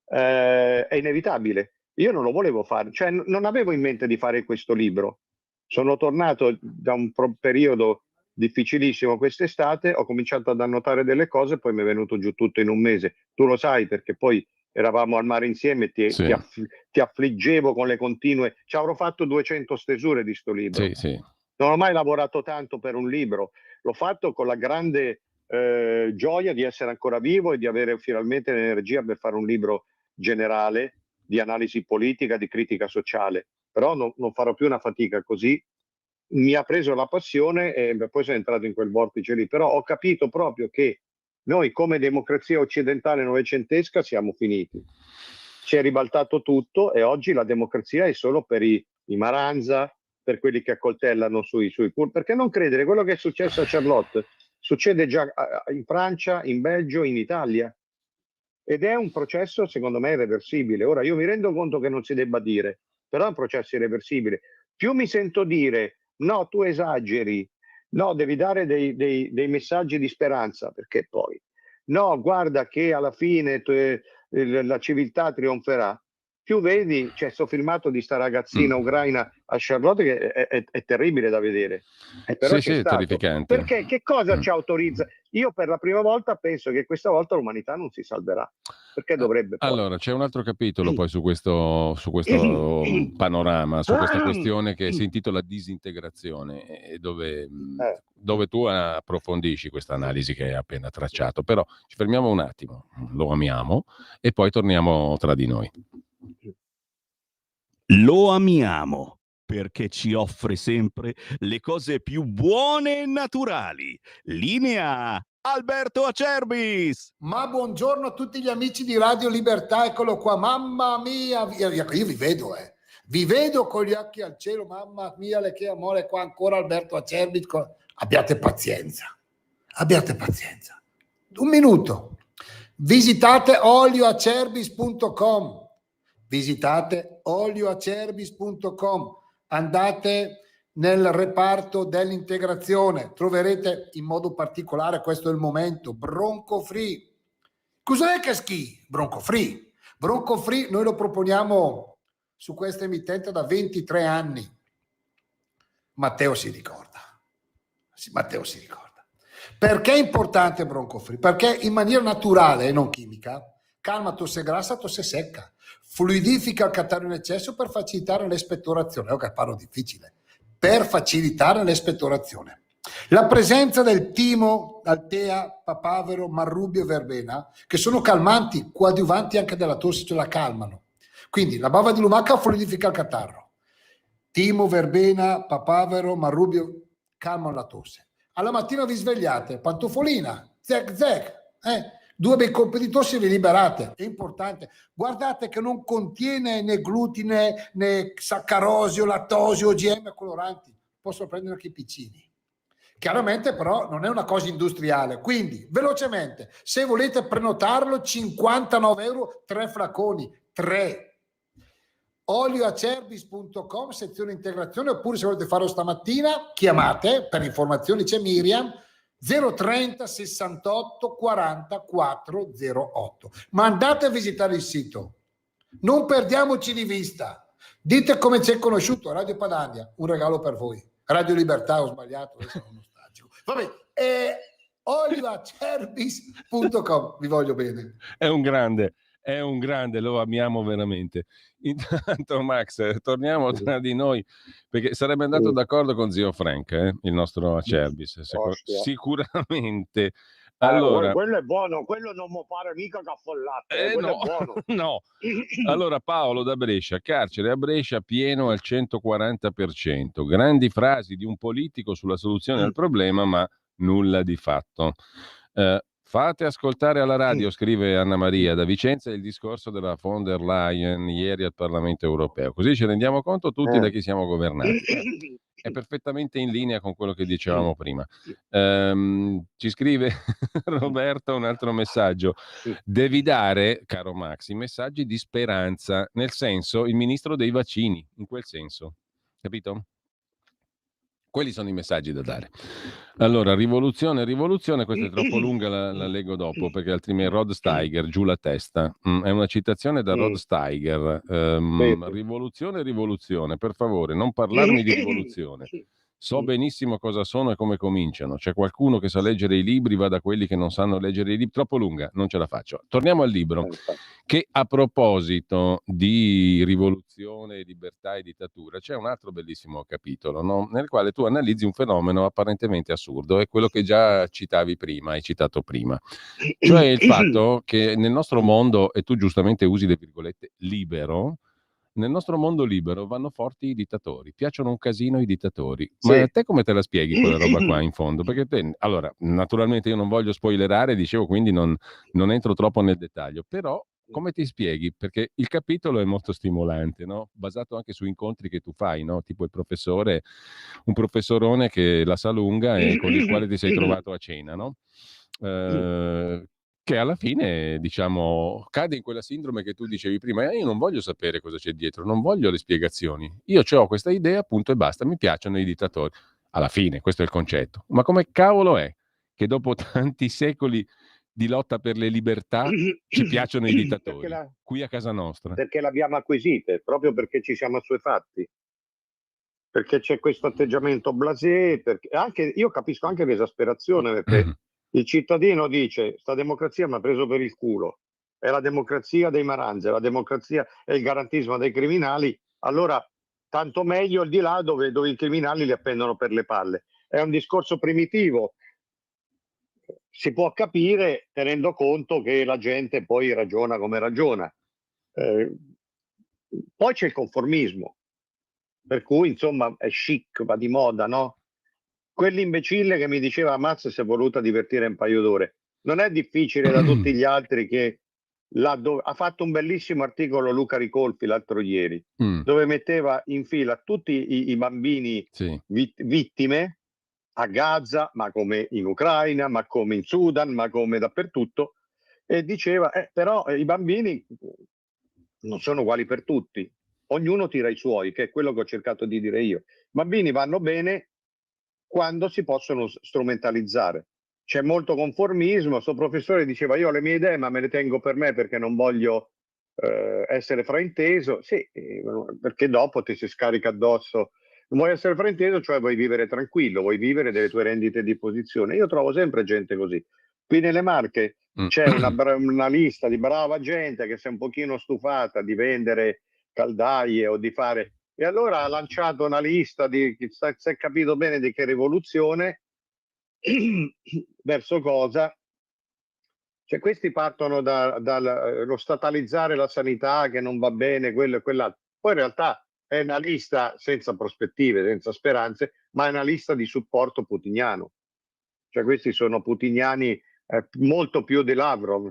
È inevitabile. Io non lo volevo fare, cioè non avevo in mente di fare questo libro. Sono tornato da un periodo difficilissimo quest'estate, ho cominciato ad annotare delle cose, poi mi è venuto giù tutto in un mese. Tu lo sai perché poi eravamo al mare insieme, ti affliggevo con le continue. Ci avrò fatto 200 stesure di sto libro. Sì. Non ho mai lavorato tanto per un libro, l'ho fatto con la grande gioia di essere ancora vivo e di avere finalmente l'energia per fare un libro generale di analisi politica, di critica sociale. Però non farò più una fatica così. Mi ha preso la passione e poi sono entrato in quel vortice lì. Però ho capito proprio che noi come democrazia occidentale novecentesca siamo finiti. Si è ribaltato tutto e oggi la democrazia è solo per i Maranza, per quelli che accoltellano sui perché non credere, quello che è successo a Charlotte succede già in Francia, in Belgio, in Italia, ed è un processo secondo me irreversibile. Ora io mi rendo conto che non si debba dire, però è un processo irreversibile. Più mi sento dire no, tu esageri, no, devi dare dei messaggi di speranza, perché poi no, guarda che alla fine la civiltà trionferà. Più vedi, c'è sto filmato di sta ragazzina ucraina a Charlotte che è terribile da vedere. Però sì, è terrificante. Perché che cosa ci autorizza? Io per la prima volta penso che questa volta l'umanità non si salverà. Perché dovrebbe? Poi? Allora, c'è un altro capitolo poi su questo panorama, su questa questione che si intitola disintegrazione, dove tu approfondisci questa analisi che hai appena tracciato. Però ci fermiamo un attimo, lo amiamo, e poi torniamo tra di noi. Lo amiamo perché ci offre sempre le cose più buone e naturali. Linea Alberto Acerbis. Ma buongiorno a tutti gli amici di Radio Libertà, eccolo qua, mamma mia, io vi vedo, vi vedo con gli occhi al cielo, mamma mia, che amore, qua ancora Alberto Acerbis, abbiate pazienza, un minuto, visitate olioacerbis.com, andate nel reparto dell'integrazione, troverete in modo particolare, questo è il momento, Bronco Free. Cos'è che schi? Bronco Free. Bronco Free noi lo proponiamo su questa emittente da 23 anni. Matteo si ricorda. Perché è importante Bronco Free? Perché in maniera naturale e non chimica calma tosse grassa, tosse secca, fluidifica il catarro in eccesso per facilitare l'espettorazione. È che parlo difficile. Per facilitare l'espettorazione. La presenza del timo, altea, papavero, marrubio e verbena, che sono calmanti, coadiuvanti anche della tosse, ce la calmano. Quindi la bava di lumaca fluidifica il catarro. Timo, verbena, papavero, marrubio calmano la tosse. Alla mattina vi svegliate, pantofolina, zec, 2 bei colpi di tosse vi liberate, è importante. Guardate che non contiene né glutine né saccarosio, lattosio, OGM coloranti, possono prendere anche i piccini. Chiaramente però non è una cosa industriale, quindi velocemente, se volete prenotarlo, 59 euro, 3 flaconi, 3. olioacerbis.com, sezione integrazione, oppure se volete farlo stamattina, chiamate, per informazioni c'è Miriam, 030 68 40 408. Ma andate a visitare il sito, non perdiamoci di vista, dite come ci è conosciuto Radio Padania, un regalo per voi. Radio Libertà, ho sbagliato, adesso sono nostalgico. Vabbè, olioacerbis.com, vi voglio bene. È un grande, lo amiamo veramente. Intanto Max, torniamo tra di noi, perché sarebbe andato d'accordo con zio Frank, il nostro Acerbis, sicuramente. Allora, quello è buono, quello non mi pare mica caffollatte, quello no, è buono. no. Allora Paolo da Brescia, carcere a Brescia pieno al 140%, grandi frasi di un politico sulla soluzione del problema, ma nulla di fatto. Fate ascoltare alla radio, scrive Anna Maria da Vicenza, il discorso della von der Leyen ieri al Parlamento europeo, così ci rendiamo conto tutti da chi siamo governati. È perfettamente in linea con quello che dicevamo prima. Ci scrive Roberto un altro messaggio. Devi dare, caro Max, i messaggi di speranza, nel senso il ministro dei vaccini, in quel senso. Capito? Quelli sono i messaggi da dare. Allora, rivoluzione, questa è troppo lunga, la leggo dopo, perché altrimenti Rod Steiger, giù la testa. È una citazione da Rod Steiger. Rivoluzione, per favore, non parlarmi di rivoluzione. So benissimo cosa sono e come cominciano. C'è qualcuno che sa leggere i libri, va da quelli che non sanno leggere i libri. Troppo lunga, non ce la faccio. Torniamo al libro, che a proposito di rivoluzione, libertà e dittatura, c'è un altro bellissimo capitolo, no? Nel quale tu analizzi un fenomeno apparentemente assurdo, è quello che già citavi prima, hai citato prima. Cioè il fatto che nel nostro mondo, e tu giustamente usi le virgolette, libero, nel nostro mondo libero vanno forti i dittatori, piacciono un casino i dittatori. Sì. Ma te come te la spieghi quella roba qua in fondo? Perché allora, naturalmente io non voglio spoilerare, dicevo, quindi non entro troppo nel dettaglio, però come ti spieghi? Perché il capitolo è molto stimolante, no? Basato anche su incontri che tu fai, no? Tipo un professorone che la sa lunga e con il quale ti sei trovato a cena, no? Che alla fine, diciamo, cade in quella sindrome che tu dicevi prima, io non voglio sapere cosa c'è dietro, non voglio le spiegazioni, io ho questa idea, punto e basta, mi piacciono i dittatori. Alla fine, questo è il concetto. Ma come cavolo è che dopo tanti secoli di lotta per le libertà ci piacciono i dittatori, qui a casa nostra? Perché l'abbiamo acquisite, proprio perché ci siamo assuefatti. Perché c'è questo atteggiamento blasé, perché io capisco anche l'esasperazione, perché il cittadino dice, sta democrazia mi ha preso per il culo, è la democrazia dei maranza, la democrazia è il garantismo dei criminali, allora tanto meglio il di là dove i criminali li appendono per le palle. È un discorso primitivo, si può capire tenendo conto che la gente poi ragiona come ragiona. Poi c'è il conformismo, per cui insomma è chic, va di moda, no? Quell'imbecille che mi diceva Max si è voluta divertire un paio d'ore. Non è difficile da tutti gli altri che ha fatto un bellissimo articolo Luca Ricolfi l'altro ieri, dove metteva in fila tutti i bambini vittime a Gaza, ma come in Ucraina, ma come in Sudan, ma come dappertutto, e diceva però i bambini non sono uguali per tutti, ognuno tira i suoi, che è quello che ho cercato di dire io. I bambini vanno bene quando si possono strumentalizzare. C'è molto conformismo. Sto professore diceva: io ho le mie idee ma me le tengo per me perché non voglio essere frainteso. Sì, perché dopo ti si scarica addosso. Non vuoi essere frainteso, cioè vuoi vivere tranquillo, vuoi vivere delle tue rendite di posizione. Io trovo sempre gente così. Qui nelle Marche c'è una lista di brava gente che si è un pochino stufata di vendere caldaie o di fare... E allora ha lanciato una lista di, si è capito bene di che rivoluzione, verso cosa? Cioè questi partono dallo statalizzare la sanità che non va bene, quello e quell'altro. Poi in realtà è una lista senza prospettive, senza speranze, ma è una lista di supporto putiniano. Cioè questi sono putiniani molto più di Lavrov.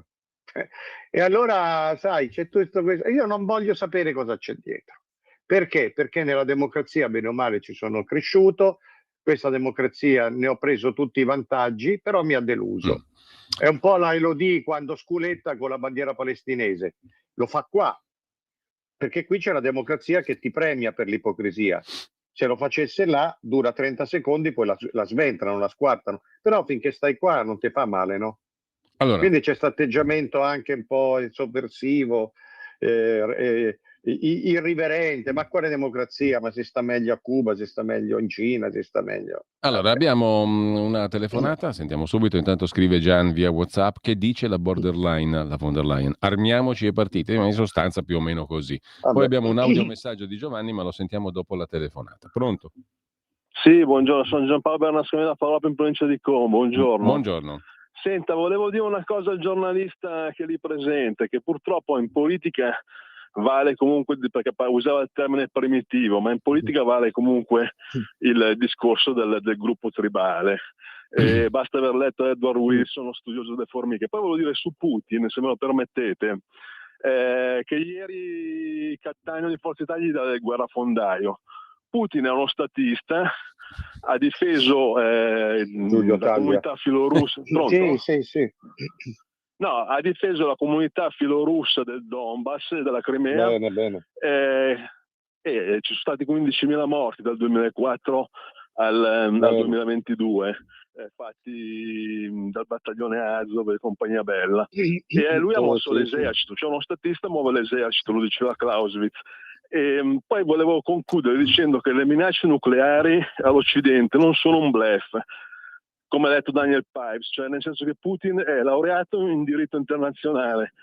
E allora, sai, c'è tutto questo. Io non voglio sapere cosa c'è dietro. Perché? Perché nella democrazia, bene o male, ci sono cresciuto, questa democrazia ne ho preso tutti i vantaggi, però mi ha deluso. È un po' la Elodie quando sculetta con la bandiera palestinese. Lo fa qua, perché qui c'è la democrazia che ti premia per l'ipocrisia. Se lo facesse là, dura 30 secondi, poi la sventrano, la squartano. Però finché stai qua non ti fa male, no? Allora. Quindi c'è questo atteggiamento anche un po' sovversivo, irriverente. Ma quale democrazia? Ma si sta meglio a Cuba, si sta meglio in Cina, si sta meglio... Allora, abbiamo una telefonata, sentiamo subito, intanto scrive Gian via WhatsApp, che dice la borderline, la von der Leyen, armiamoci e partite, ma in sostanza più o meno così. Vabbè. Poi abbiamo un audiomessaggio di Giovanni, ma lo sentiamo dopo la telefonata. Pronto? Sì, buongiorno, sono Giampaolo Bernasconi da Parola in provincia di Como, buongiorno. Buongiorno. Senta, volevo dire una cosa al giornalista che è lì presente, che purtroppo in politica vale comunque, perché usava il termine primitivo, ma in politica vale comunque il discorso del gruppo tribale. Basta aver letto Edward Wilson, studioso delle formiche. Poi volevo dire su Putin, se me lo permettete, che ieri Cattaneo di Forza Italia gli dà del guerrafondaio. Putin è uno statista, ha difeso la comunità filorussa. Pronto? Sì. No, ha difeso la comunità filorussa del Donbass, della Crimea. Bene. Ci sono stati 15.000 morti dal 2004 al 2022, fatti dal battaglione Azov e compagnia bella. E lui ha mosso l'esercito, cioè uno statista muove l'esercito, lo diceva Clausewitz. E poi volevo concludere dicendo che le minacce nucleari all'Occidente non sono un bluff, come ha detto Daniel Pipes, cioè nel senso che Putin è laureato in diritto internazionale,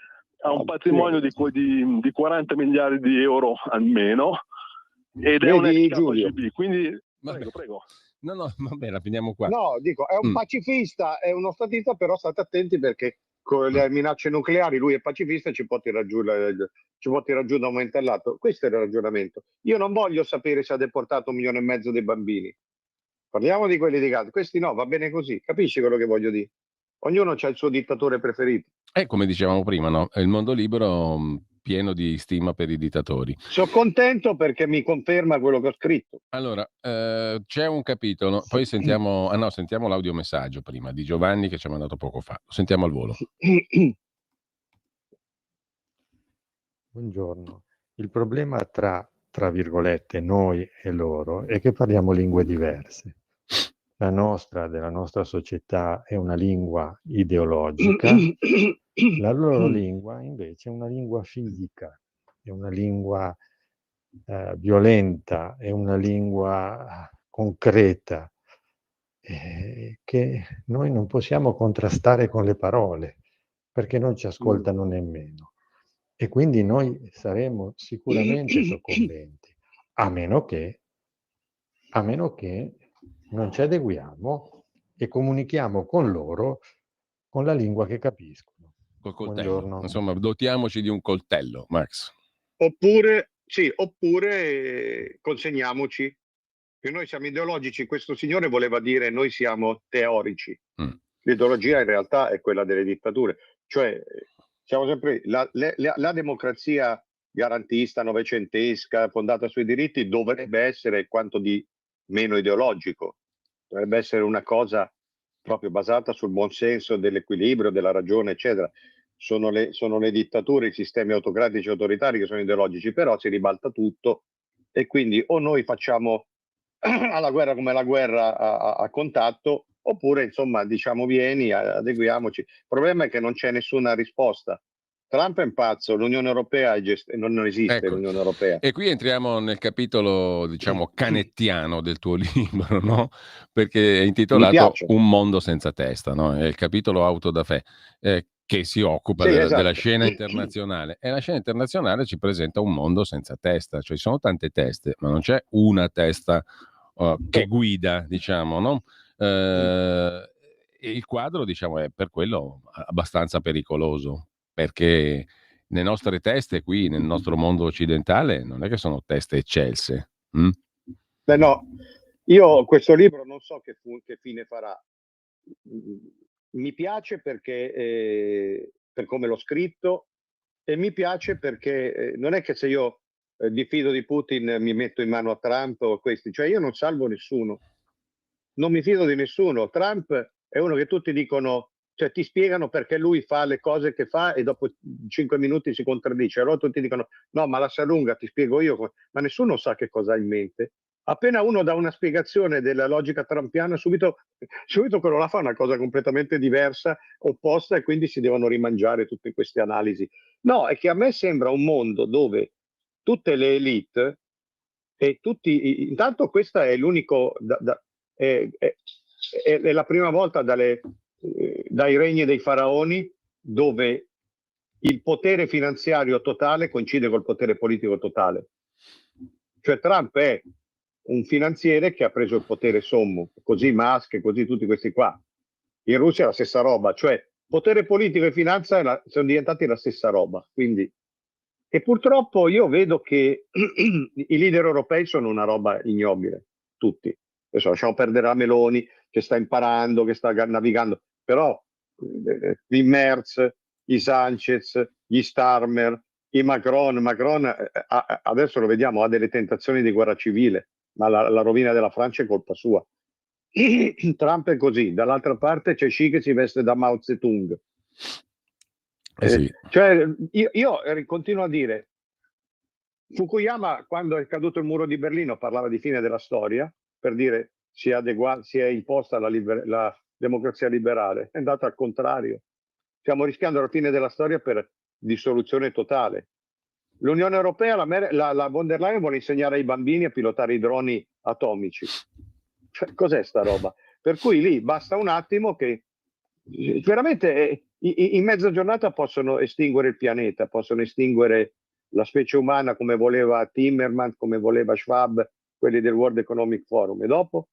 ha un patrimonio di 40 miliardi di euro almeno ed è un ex-KGB, quindi prego. No, va bene, la finiamo qua. No, dico, è un pacifista, è uno statista, però state attenti perché con le minacce nucleari lui è pacifista e ci può tirare giù da un momento all'altro. Questo è il ragionamento. Io non voglio sapere se ha deportato 1,5 milioni di bambini. Parliamo di quelli di Gaza. Questi no, va bene così. Capisci quello che voglio dire? Ognuno ha il suo dittatore preferito. Come dicevamo prima, no? È il mondo libero pieno di stima per i dittatori. Sono contento perché mi conferma quello che ho scritto. Allora, c'è un capitolo, poi sentiamo l'audiomessaggio prima di Giovanni che ci ha mandato poco fa. Lo sentiamo al volo. Buongiorno. Il problema tra virgolette, noi e loro è che parliamo lingue diverse. La nostra, della nostra società, è una lingua ideologica, la loro lingua invece è una lingua fisica, è una lingua violenta, è una lingua concreta, che noi non possiamo contrastare con le parole, perché non ci ascoltano nemmeno. E quindi noi saremo sicuramente soccombenti, a meno che non ci adeguiamo e comunichiamo con loro con la lingua che capiscono. Col coltello. Insomma, dotiamoci di un coltello, Max. Oppure sì, oppure consegniamoci, che noi siamo ideologici. Questo signore voleva dire noi siamo teorici. L'ideologia in realtà è quella delle dittature, cioè siamo sempre la democrazia garantista, novecentesca, fondata sui diritti, dovrebbe essere quanto di meno ideologico, dovrebbe essere una cosa proprio basata sul buonsenso, dell'equilibrio, della ragione, eccetera. Sono le dittature, i sistemi autocratici e autoritari che sono ideologici, però si ribalta tutto e quindi o noi facciamo alla guerra come la guerra a contatto, oppure insomma diciamo vieni, adeguiamoci. Il problema è che non c'è nessuna risposta. Trump è un pazzo, l'Unione Europea non esiste, ecco. L'Unione Europea. E qui entriamo nel capitolo, diciamo, canettiano del tuo libro, no? Perché è intitolato Un mondo senza testa, no? È il capitolo Autodafé, che si occupa della scena internazionale. E la scena internazionale ci presenta un mondo senza testa, cioè ci sono tante teste, ma non c'è una testa che guida, diciamo, no? Il quadro, diciamo, è per quello abbastanza pericoloso, perché le nostre teste qui, nel nostro mondo occidentale, non è che sono teste eccelse. Beh, no, io questo libro non so che fine farà. Mi piace perché per come l'ho scritto, e mi piace perché non è che se io diffido di Putin mi metto in mano a Trump o questi, cioè io non salvo nessuno, non mi fido di nessuno. Trump è uno che tutti dicono, cioè ti spiegano perché lui fa le cose che fa e dopo 5 minuti si contraddice, allora tutti dicono no ma la sa lunga, ti spiego io, ma nessuno sa che cosa ha in mente. Appena uno dà una spiegazione della logica trumpiana, subito quello là fa una cosa completamente diversa, opposta, e quindi si devono rimangiare tutte queste analisi. No, è che a me sembra un mondo dove tutte le elite e tutti, intanto questa è l'unico, è la prima volta dai regni dei faraoni dove il potere finanziario totale coincide col potere politico totale. Cioè Trump è un finanziere che ha preso il potere sommo, così Musk, così tutti questi qua. In Russia è la stessa roba, cioè potere politico e finanza sono diventati la stessa roba. Quindi, e purtroppo io vedo che i leader europei sono una roba ignobile, tutti. Adesso lasciamo perdere la Meloni, che sta imparando, che sta navigando, però i Merz, i Sanchez, gli Starmer, i Macron adesso lo vediamo, ha delle tentazioni di guerra civile, ma la rovina della Francia è colpa sua. Trump è così, dall'altra parte c'è Xi che si veste da Mao Zedong. Sì. Cioè, io continuo a dire, Fukuyama quando è caduto il muro di Berlino parlava di fine della storia, per dire si è imposta la democrazia liberale, è andata al contrario. Stiamo rischiando la fine della storia per dissoluzione totale. L'Unione Europea, la von der Leyen vuole insegnare ai bambini a pilotare i droni atomici. Cioè, cos'è sta roba? Per cui lì basta un attimo che veramente in mezza giornata possono estinguere il pianeta, possono estinguere la specie umana come voleva Timmermans, come voleva Schwab, quelli del World Economic Forum. E dopo?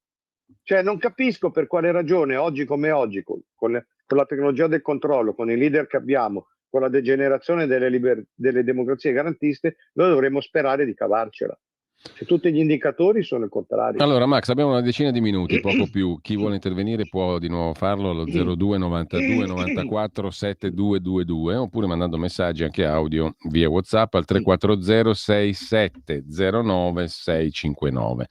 Cioè non capisco per quale ragione oggi come oggi, con la tecnologia del controllo, con i leader che abbiamo, con la degenerazione delle democrazie garantiste, noi dovremmo sperare di cavarcela. Se tutti gli indicatori sono il contrario. Allora Max, abbiamo una decina di minuti, poco più. Chi vuole intervenire può di nuovo farlo allo 02 92 94 7222 oppure mandando messaggi anche audio via WhatsApp al 340 6709 659.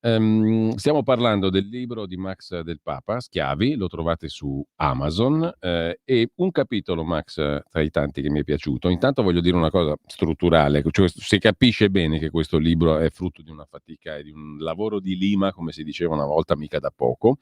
Stiamo parlando del libro di Max Del Papa, Schiavi, lo trovate su Amazon, e un capitolo, Max, tra i tanti che mi è piaciuto. Intanto voglio dire una cosa strutturale, cioè si capisce bene che questo libro è frutto di una fatica e di un lavoro di lima, come si diceva una volta, mica da poco,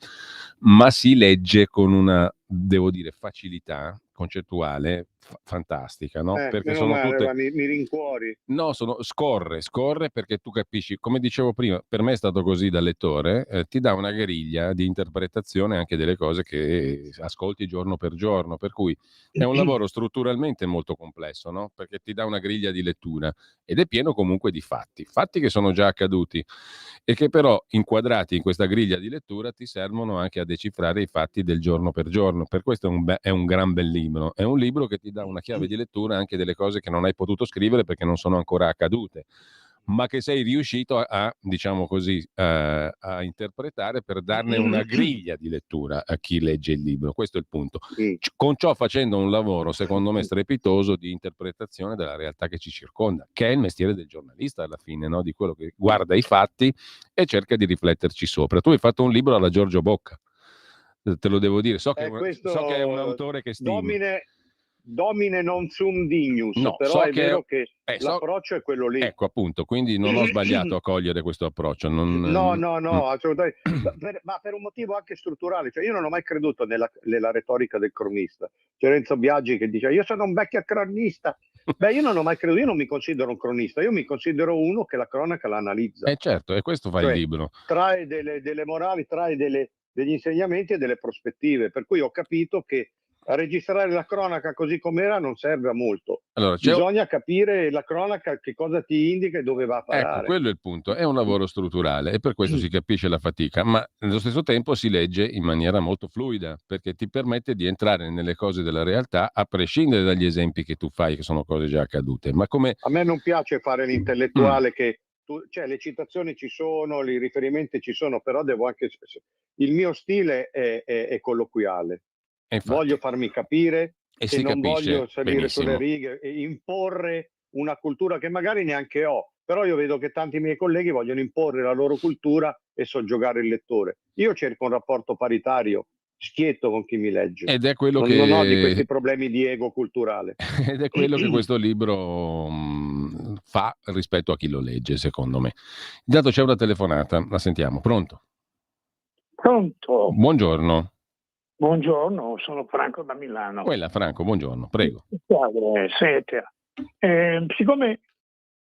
ma si legge con una, devo dire, facilità concettuale fantastica, no? Perché sono male, tutte... mi rincuori. No, scorre perché tu capisci, come dicevo prima, per me è stato così da lettore, ti dà una griglia di interpretazione anche delle cose che ascolti giorno per giorno, per cui è un lavoro strutturalmente molto complesso, no? Perché ti dà una griglia di lettura ed è pieno comunque di fatti che sono già accaduti e che però inquadrati in questa griglia di lettura ti servono anche a decifrare i fatti del giorno per giorno. Per questo è un gran bel libro, è un libro che ti dà una chiave di lettura anche delle cose che non hai potuto scrivere perché non sono ancora accadute, ma che sei riuscito diciamo così, a interpretare per darne una griglia di lettura a chi legge il libro. Questo è il punto. Con ciò facendo un lavoro, secondo me, strepitoso di interpretazione della realtà che ci circonda, che è il mestiere del giornalista alla fine, no? Di quello che guarda i fatti e cerca di rifletterci sopra. Tu hai fatto un libro alla Giorgio Bocca, te lo devo dire, so che è un autore che stimi. Domine non sum dignus, No, però è vero che l'approccio è quello lì. Ecco, appunto, quindi non ho sbagliato a cogliere questo approccio. No, assolutamente. Ma per un motivo anche strutturale. Cioè, io non ho mai creduto nella retorica del cronista. C'è Renzo Biagi che dice: io sono un vecchio cronista. Beh, io non ho mai creduto, io non mi considero un cronista, io mi considero uno che la cronaca la analizza. Certo, e questo fa il libro. Trae delle morali, trae degli insegnamenti e delle prospettive. Per cui ho capito che a registrare la cronaca così com'era non serve a molto. Allora, bisogna capire la cronaca che cosa ti indica e dove va a parare. Ecco, quello è il punto, è un lavoro strutturale e per questo si capisce la fatica, ma nello stesso tempo si legge in maniera molto fluida, perché ti permette di entrare nelle cose della realtà a prescindere dagli esempi che tu fai, che sono cose già accadute. Ma come... A me non piace fare l'intellettuale che cioè le citazioni ci sono, i riferimenti ci sono, però devo anche... Il mio stile è colloquiale. Voglio farmi capire e non voglio salire sulle righe e imporre una cultura che magari neanche ho, però io vedo che tanti miei colleghi vogliono imporre la loro cultura e soggiogare il lettore. Io cerco un rapporto paritario, schietto con chi mi legge. Ed è quello non ho di questi problemi di ego culturale. Ed è quello che questo libro fa rispetto a chi lo legge, secondo me. Intanto c'è una telefonata, la sentiamo. Pronto? Pronto. Buongiorno. Buongiorno, sono Franco da Milano. Quella, Franco, buongiorno, prego. Siccome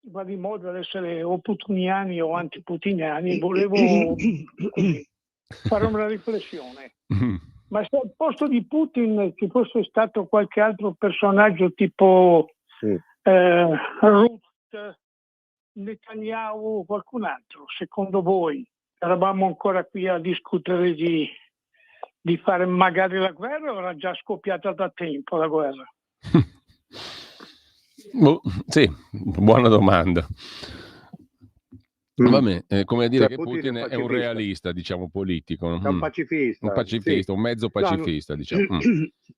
va di moda ad essere o putiniani o antiputiniani, volevo fare una riflessione. Ma se al posto di Putin ci fosse stato qualche altro personaggio tipo Rutte, Netanyahu o qualcun altro, secondo voi eravamo ancora qui a discutere di fare magari la guerra o era già scoppiata da tempo la guerra? Sì, buona domanda. Vabbè, come dire che Putin è un realista, diciamo, politico. È un pacifista. Un pacifista, sì. Un mezzo pacifista, diciamo.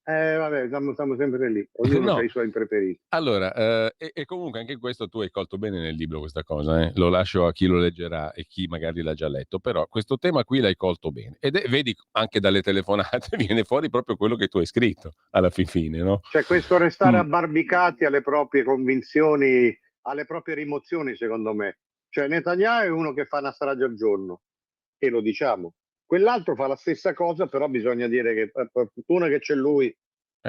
Vabbè, siamo sempre lì. Ognuno ha i suoi preferiti. Allora, e comunque anche questo tu hai colto bene nel libro questa cosa, lo lascio a chi lo leggerà e chi magari l'ha già letto, però questo tema qui l'hai colto bene. Ed vedi anche dalle telefonate viene fuori proprio quello che tu hai scritto alla fine, no? Cioè questo restare abbarbicati alle proprie convinzioni, alle proprie rimozioni, secondo me. Cioè Netanyahu è uno che fa una strage al giorno, e lo diciamo. Quell'altro fa la stessa cosa, però bisogna dire che per fortuna che c'è lui.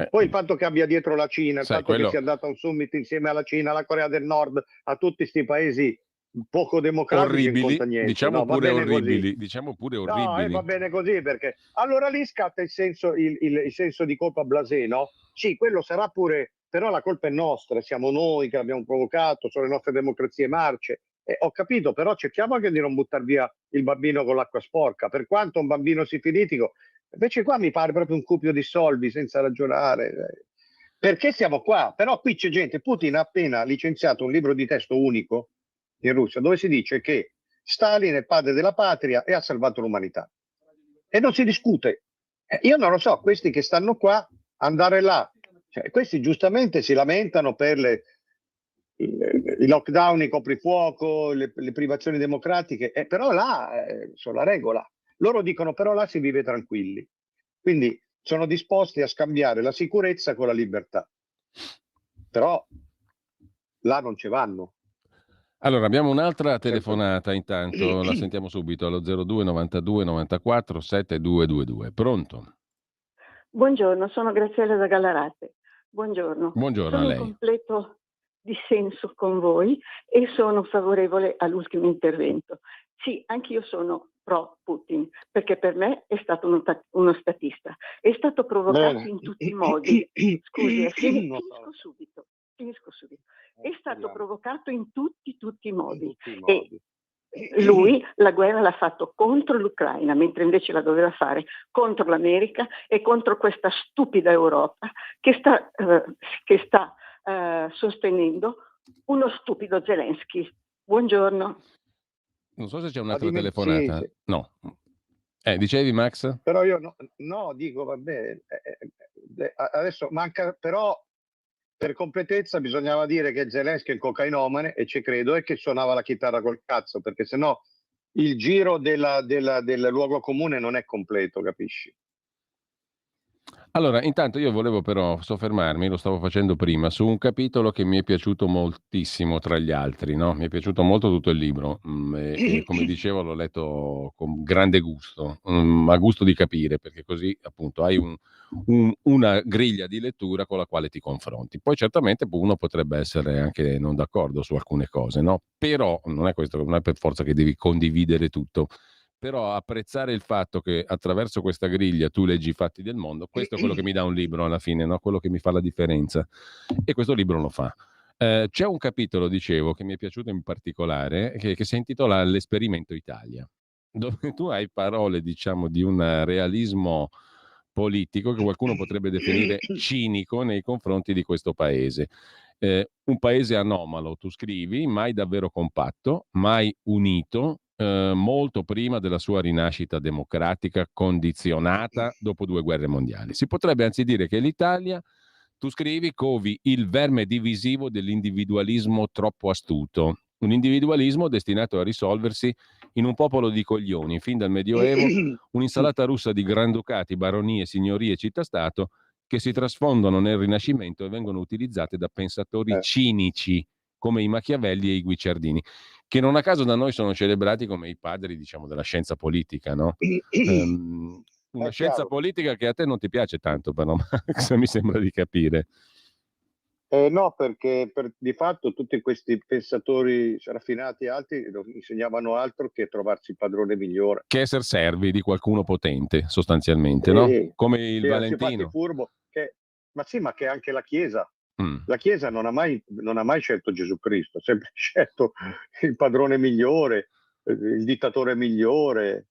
Poi il fatto che abbia dietro la Cina, il fatto che sia andato a un summit insieme alla Cina, alla Corea del Nord, a tutti questi paesi poco democratici, orribili, diciamo pure orribili. No, va bene così, perché allora lì scatta il senso di colpa blasé, no? Sì, quello sarà pure, però la colpa è nostra, siamo noi che l'abbiamo provocato, sono le nostre democrazie marce. Ho capito, però cerchiamo anche di non buttare via il bambino con l'acqua sporca, per quanto un bambino sifilitico. Invece qua mi pare proprio un cupio di soldi senza ragionare. Perché siamo qua? Però qui c'è gente, Putin ha appena licenziato un libro di testo unico in Russia, dove si dice che Stalin è padre della patria e ha salvato l'umanità. E non si discute. Io non lo so, questi che stanno qua, andare là, cioè, questi giustamente si lamentano per i lockdown, i coprifuoco, le privazioni democratiche, però là sono la regola. Loro dicono però là si vive tranquilli. Quindi sono disposti a scambiare la sicurezza con la libertà. Però là non ci vanno. Allora, abbiamo un'altra telefonata intanto, la sentiamo subito, allo 02 92 94 7222. Pronto? Buongiorno, sono Graziella da Gallarate. Buongiorno. Buongiorno sono a lei. In completo dissenso con voi e sono favorevole all'ultimo intervento. Sì, anch'io sono pro Putin, perché per me è stato uno statista. È stato provocato in tutti i modi. Scusi, finisco subito. È stato provocato in tutti i modi. lui la guerra l'ha fatto contro l'Ucraina, mentre invece la doveva fare contro l'America e contro questa stupida Europa che sta sostenendo uno stupido Zelensky. Buongiorno. Non so se c'è un'altra telefonata. Sì. No. Dicevi, Max? Però io no, dico, vabbè, adesso manca, però per completezza bisognava dire che Zelensky è un cocainomane, e ci credo, e che suonava la chitarra col cazzo, perché sennò il giro del luogo comune non è completo, capisci? Allora, intanto io volevo però soffermarmi, lo stavo facendo prima, su un capitolo che mi è piaciuto moltissimo tra gli altri, no? Mi è piaciuto molto tutto il libro, e come dicevo l'ho letto con grande gusto, a gusto di capire, perché così appunto hai una griglia di lettura con la quale ti confronti. Poi certamente uno potrebbe essere anche non d'accordo su alcune cose, no? Però non è questo, non è per forza che devi condividere tutto. Però apprezzare il fatto che attraverso questa griglia tu leggi i fatti del mondo, questo è quello che mi dà un libro alla fine, no? Quello che mi fa la differenza. E questo libro lo fa. C'è un capitolo, dicevo, che mi è piaciuto in particolare, che si intitola L'esperimento Italia, dove tu hai parole, diciamo, di un realismo politico che qualcuno potrebbe definire cinico nei confronti di questo paese. Un paese anomalo, tu scrivi, mai davvero compatto, mai unito, molto prima della sua rinascita democratica condizionata dopo 2 guerre mondiali. Si potrebbe anzi dire che l'Italia, tu scrivi, covi il verme divisivo dell'individualismo troppo astuto, un individualismo destinato a risolversi in un popolo di coglioni, fin dal Medioevo, un'insalata russa di granducati, baronie, signorie e città-stato che si trasfondono nel Rinascimento e vengono utilizzate da pensatori cinici come i Machiavelli e i Guicciardini, che non a caso da noi sono celebrati come i padri, diciamo, della scienza politica, no? Una scienza politica che a te non ti piace tanto, però, Max, mi sembra di capire. No, perché di fatto tutti questi pensatori raffinati e alti non insegnavano altro che trovarsi il padrone migliore. Che essere servi di qualcuno potente, sostanzialmente, no? Come il Valentino. Furbo, ma sì, ma che anche la Chiesa. La Chiesa non ha mai scelto Gesù Cristo, ha sempre scelto il padrone migliore, il dittatore migliore.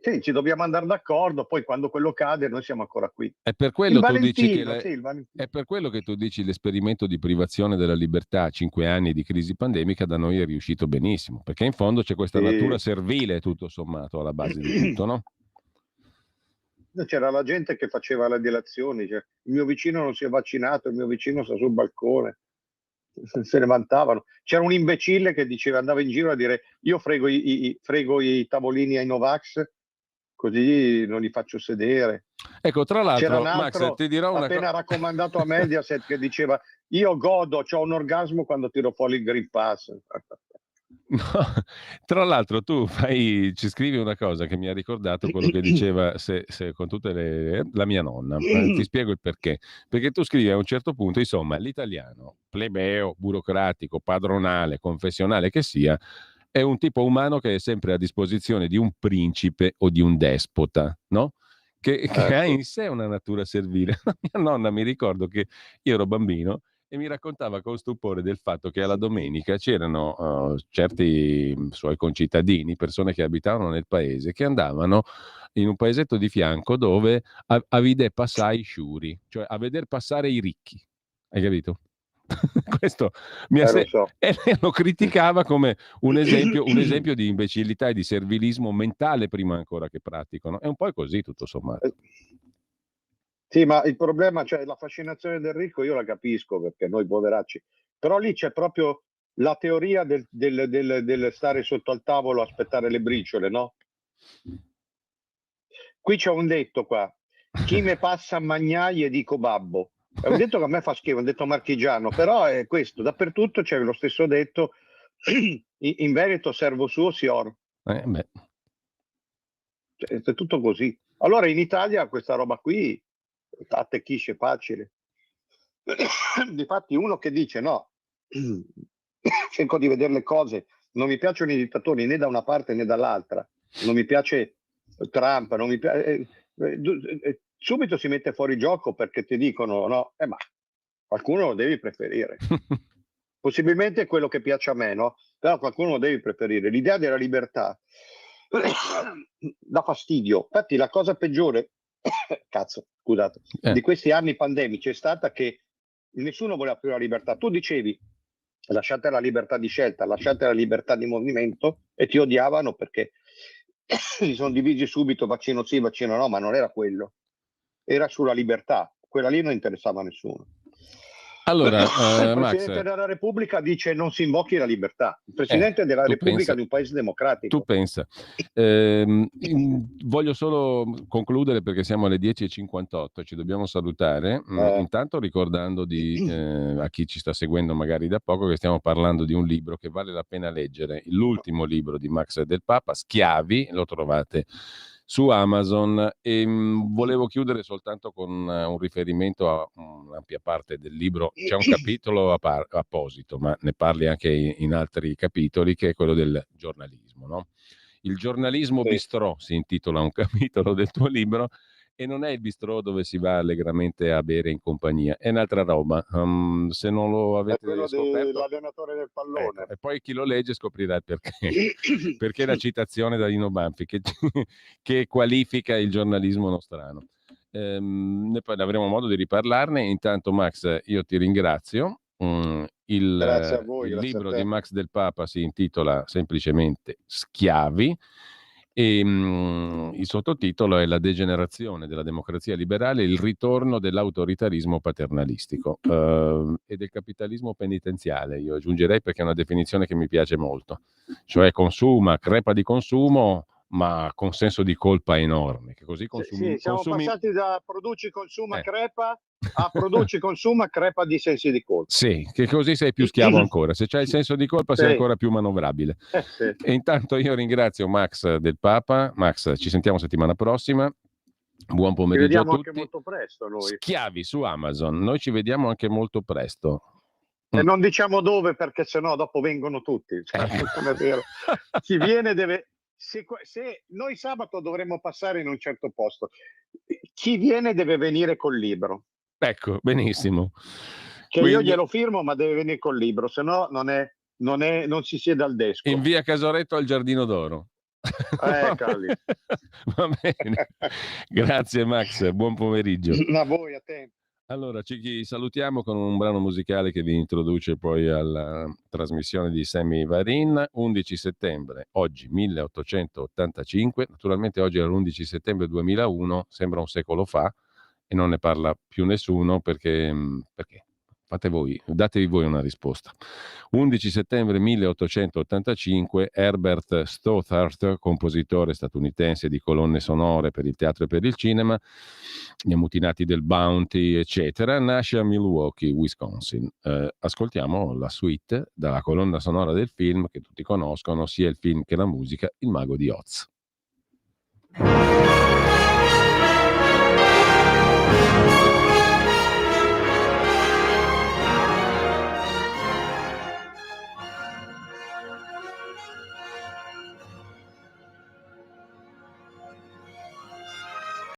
Sì, ci dobbiamo andare d'accordo, poi quando quello cade noi siamo ancora qui. È per quello, tu dici che è per quello che tu dici l'esperimento di privazione della libertà a 5 anni di crisi pandemica da noi è riuscito benissimo, perché in fondo c'è questa natura servile tutto sommato alla base di tutto, no? C'era la gente che faceva le delazioni, cioè, il mio vicino non si è vaccinato, il mio vicino sta sul balcone, se ne vantavano. C'era un imbecille che diceva, andava in giro a dire io frego i tavolini ai Novax, così non li faccio sedere. Ecco, tra l'altro, c'era un altro, Max, ti dirò appena raccomandato a Mediaset, che diceva io godo, c'ho un orgasmo quando tiro fuori il Green Pass. No, tra l'altro tu ci scrivi una cosa che mi ha ricordato quello che diceva con tutte la mia nonna. Ti spiego il perché. Perché tu scrivi a un certo punto, insomma, l'italiano plebeo, burocratico, padronale, confessionale che sia, è un tipo umano che è sempre a disposizione di un principe o di un despota, no? Che ha in sé una natura servile. La mia nonna, mi ricordo che io ero bambino e mi raccontava con stupore del fatto che alla domenica c'erano certi suoi concittadini, persone che abitavano nel paese, che andavano in un paesetto di fianco dove a veder passare i sciuri, cioè a veder passare i ricchi. Hai capito? Questo e lo criticava come un esempio di imbecillità e di servilismo mentale prima ancora che pratico, no? È un po' così tutto sommato. Sì, ma il problema, cioè la fascinazione del ricco io la capisco, perché noi poveracci, però lì c'è proprio la teoria del stare sotto al tavolo a aspettare le briciole, no? Qui c'è un detto qua, chi me passa a magnaie dico babbo. È un detto che a me fa schifo, un detto marchigiano, però è questo, dappertutto c'è lo stesso detto, in Veneto servo suo sior. Cioè, è tutto così. Allora in Italia questa roba qui attecchisce facile. Difatti uno che dice no, cerco di vedere le cose, non mi piacciono i dittatori né da una parte né dall'altra, non mi piace Trump, non mi piace, subito si mette fuori gioco perché ti dicono no, ma qualcuno lo devi preferire. Possibilmente quello che piace a me, no? però qualcuno lo devi preferire. L'idea della libertà dà fastidio. Infatti la cosa peggiore di questi anni pandemici è stata che nessuno voleva più la libertà. Tu dicevi lasciate la libertà di scelta, lasciate la libertà di movimento, e ti odiavano perché si sono divisi subito, vaccino sì, vaccino no, ma non era quello, era sulla libertà, quella lì non interessava a nessuno. Allora, il Presidente Max, della Repubblica dice non si invochi la libertà, il Presidente della Repubblica di un paese democratico. Tu pensa. Voglio solo concludere perché siamo alle 10:58, ci dobbiamo salutare, intanto ricordando a chi ci sta seguendo magari da poco che stiamo parlando di un libro che vale la pena leggere, l'ultimo libro di Max Del Papa, Schiavi, lo trovate su Amazon, e volevo chiudere soltanto con un riferimento a un'ampia parte del libro. C'è un capitolo apposito, ma ne parli anche in altri capitoli, che è quello del giornalismo, no? Il giornalismo bistrò si intitola un capitolo del tuo libro, e non è il bistrò dove si va allegramente a bere in compagnia, è un'altra roba. Se non lo avete scoperto, l'allenatore del pallone. E poi chi lo legge scoprirà il perché. Perché la citazione da Nino Banfi che qualifica il giornalismo nostrano. Ne avremo modo di riparlarne. Intanto, Max, io ti ringrazio. Grazie a voi, il grazie libro a te. di Max Del Papa si intitola semplicemente Schiavi, e il sottotitolo è La degenerazione della democrazia liberale, il ritorno dell'autoritarismo paternalistico e del capitalismo penitenziale, io aggiungerei, perché è una definizione che mi piace molto, cioè consuma, crepa di consumo, ma con senso di colpa enorme, che così Siamo passati da produci, consuma, crepa a produci, consuma, crepa di sensi di colpa. Sì, che così sei più schiavo ancora. Se c'hai il senso di colpa sei ancora più manovrabile. Sì. E intanto io ringrazio Max Del Papa. Max, ci sentiamo settimana prossima. Buon pomeriggio ci vediamo a tutti. anche molto presto noi. Schiavi su Amazon. Noi ci vediamo anche molto presto. E non diciamo dove, perché sennò dopo vengono tutti. Cioè, non è vero. Chi viene deve... Se noi sabato dovremmo passare in un certo posto, chi viene deve venire col libro. Ecco, benissimo. Io glielo firmo, ma deve venire col libro, se no non si siede al desco. In via Casoretto al Giardino d'Oro. Calli. Va bene. Grazie Max, buon pomeriggio. A voi, a te. Allora, ci salutiamo con un brano musicale che vi introduce poi alla trasmissione di Sammy Varin. 11 settembre, oggi 1885, naturalmente oggi è l'11 settembre 2001, sembra un secolo fa e non ne parla più nessuno perché fate voi, datevi voi una risposta. 11 settembre 1885, Herbert Stothart, compositore statunitense di colonne sonore per il teatro e per il cinema, gli ammutinati del Bounty, eccetera, nasce a Milwaukee, Wisconsin. Ascoltiamo la suite dalla colonna sonora del film che tutti conoscono, sia il film che la musica, Il Mago di Oz.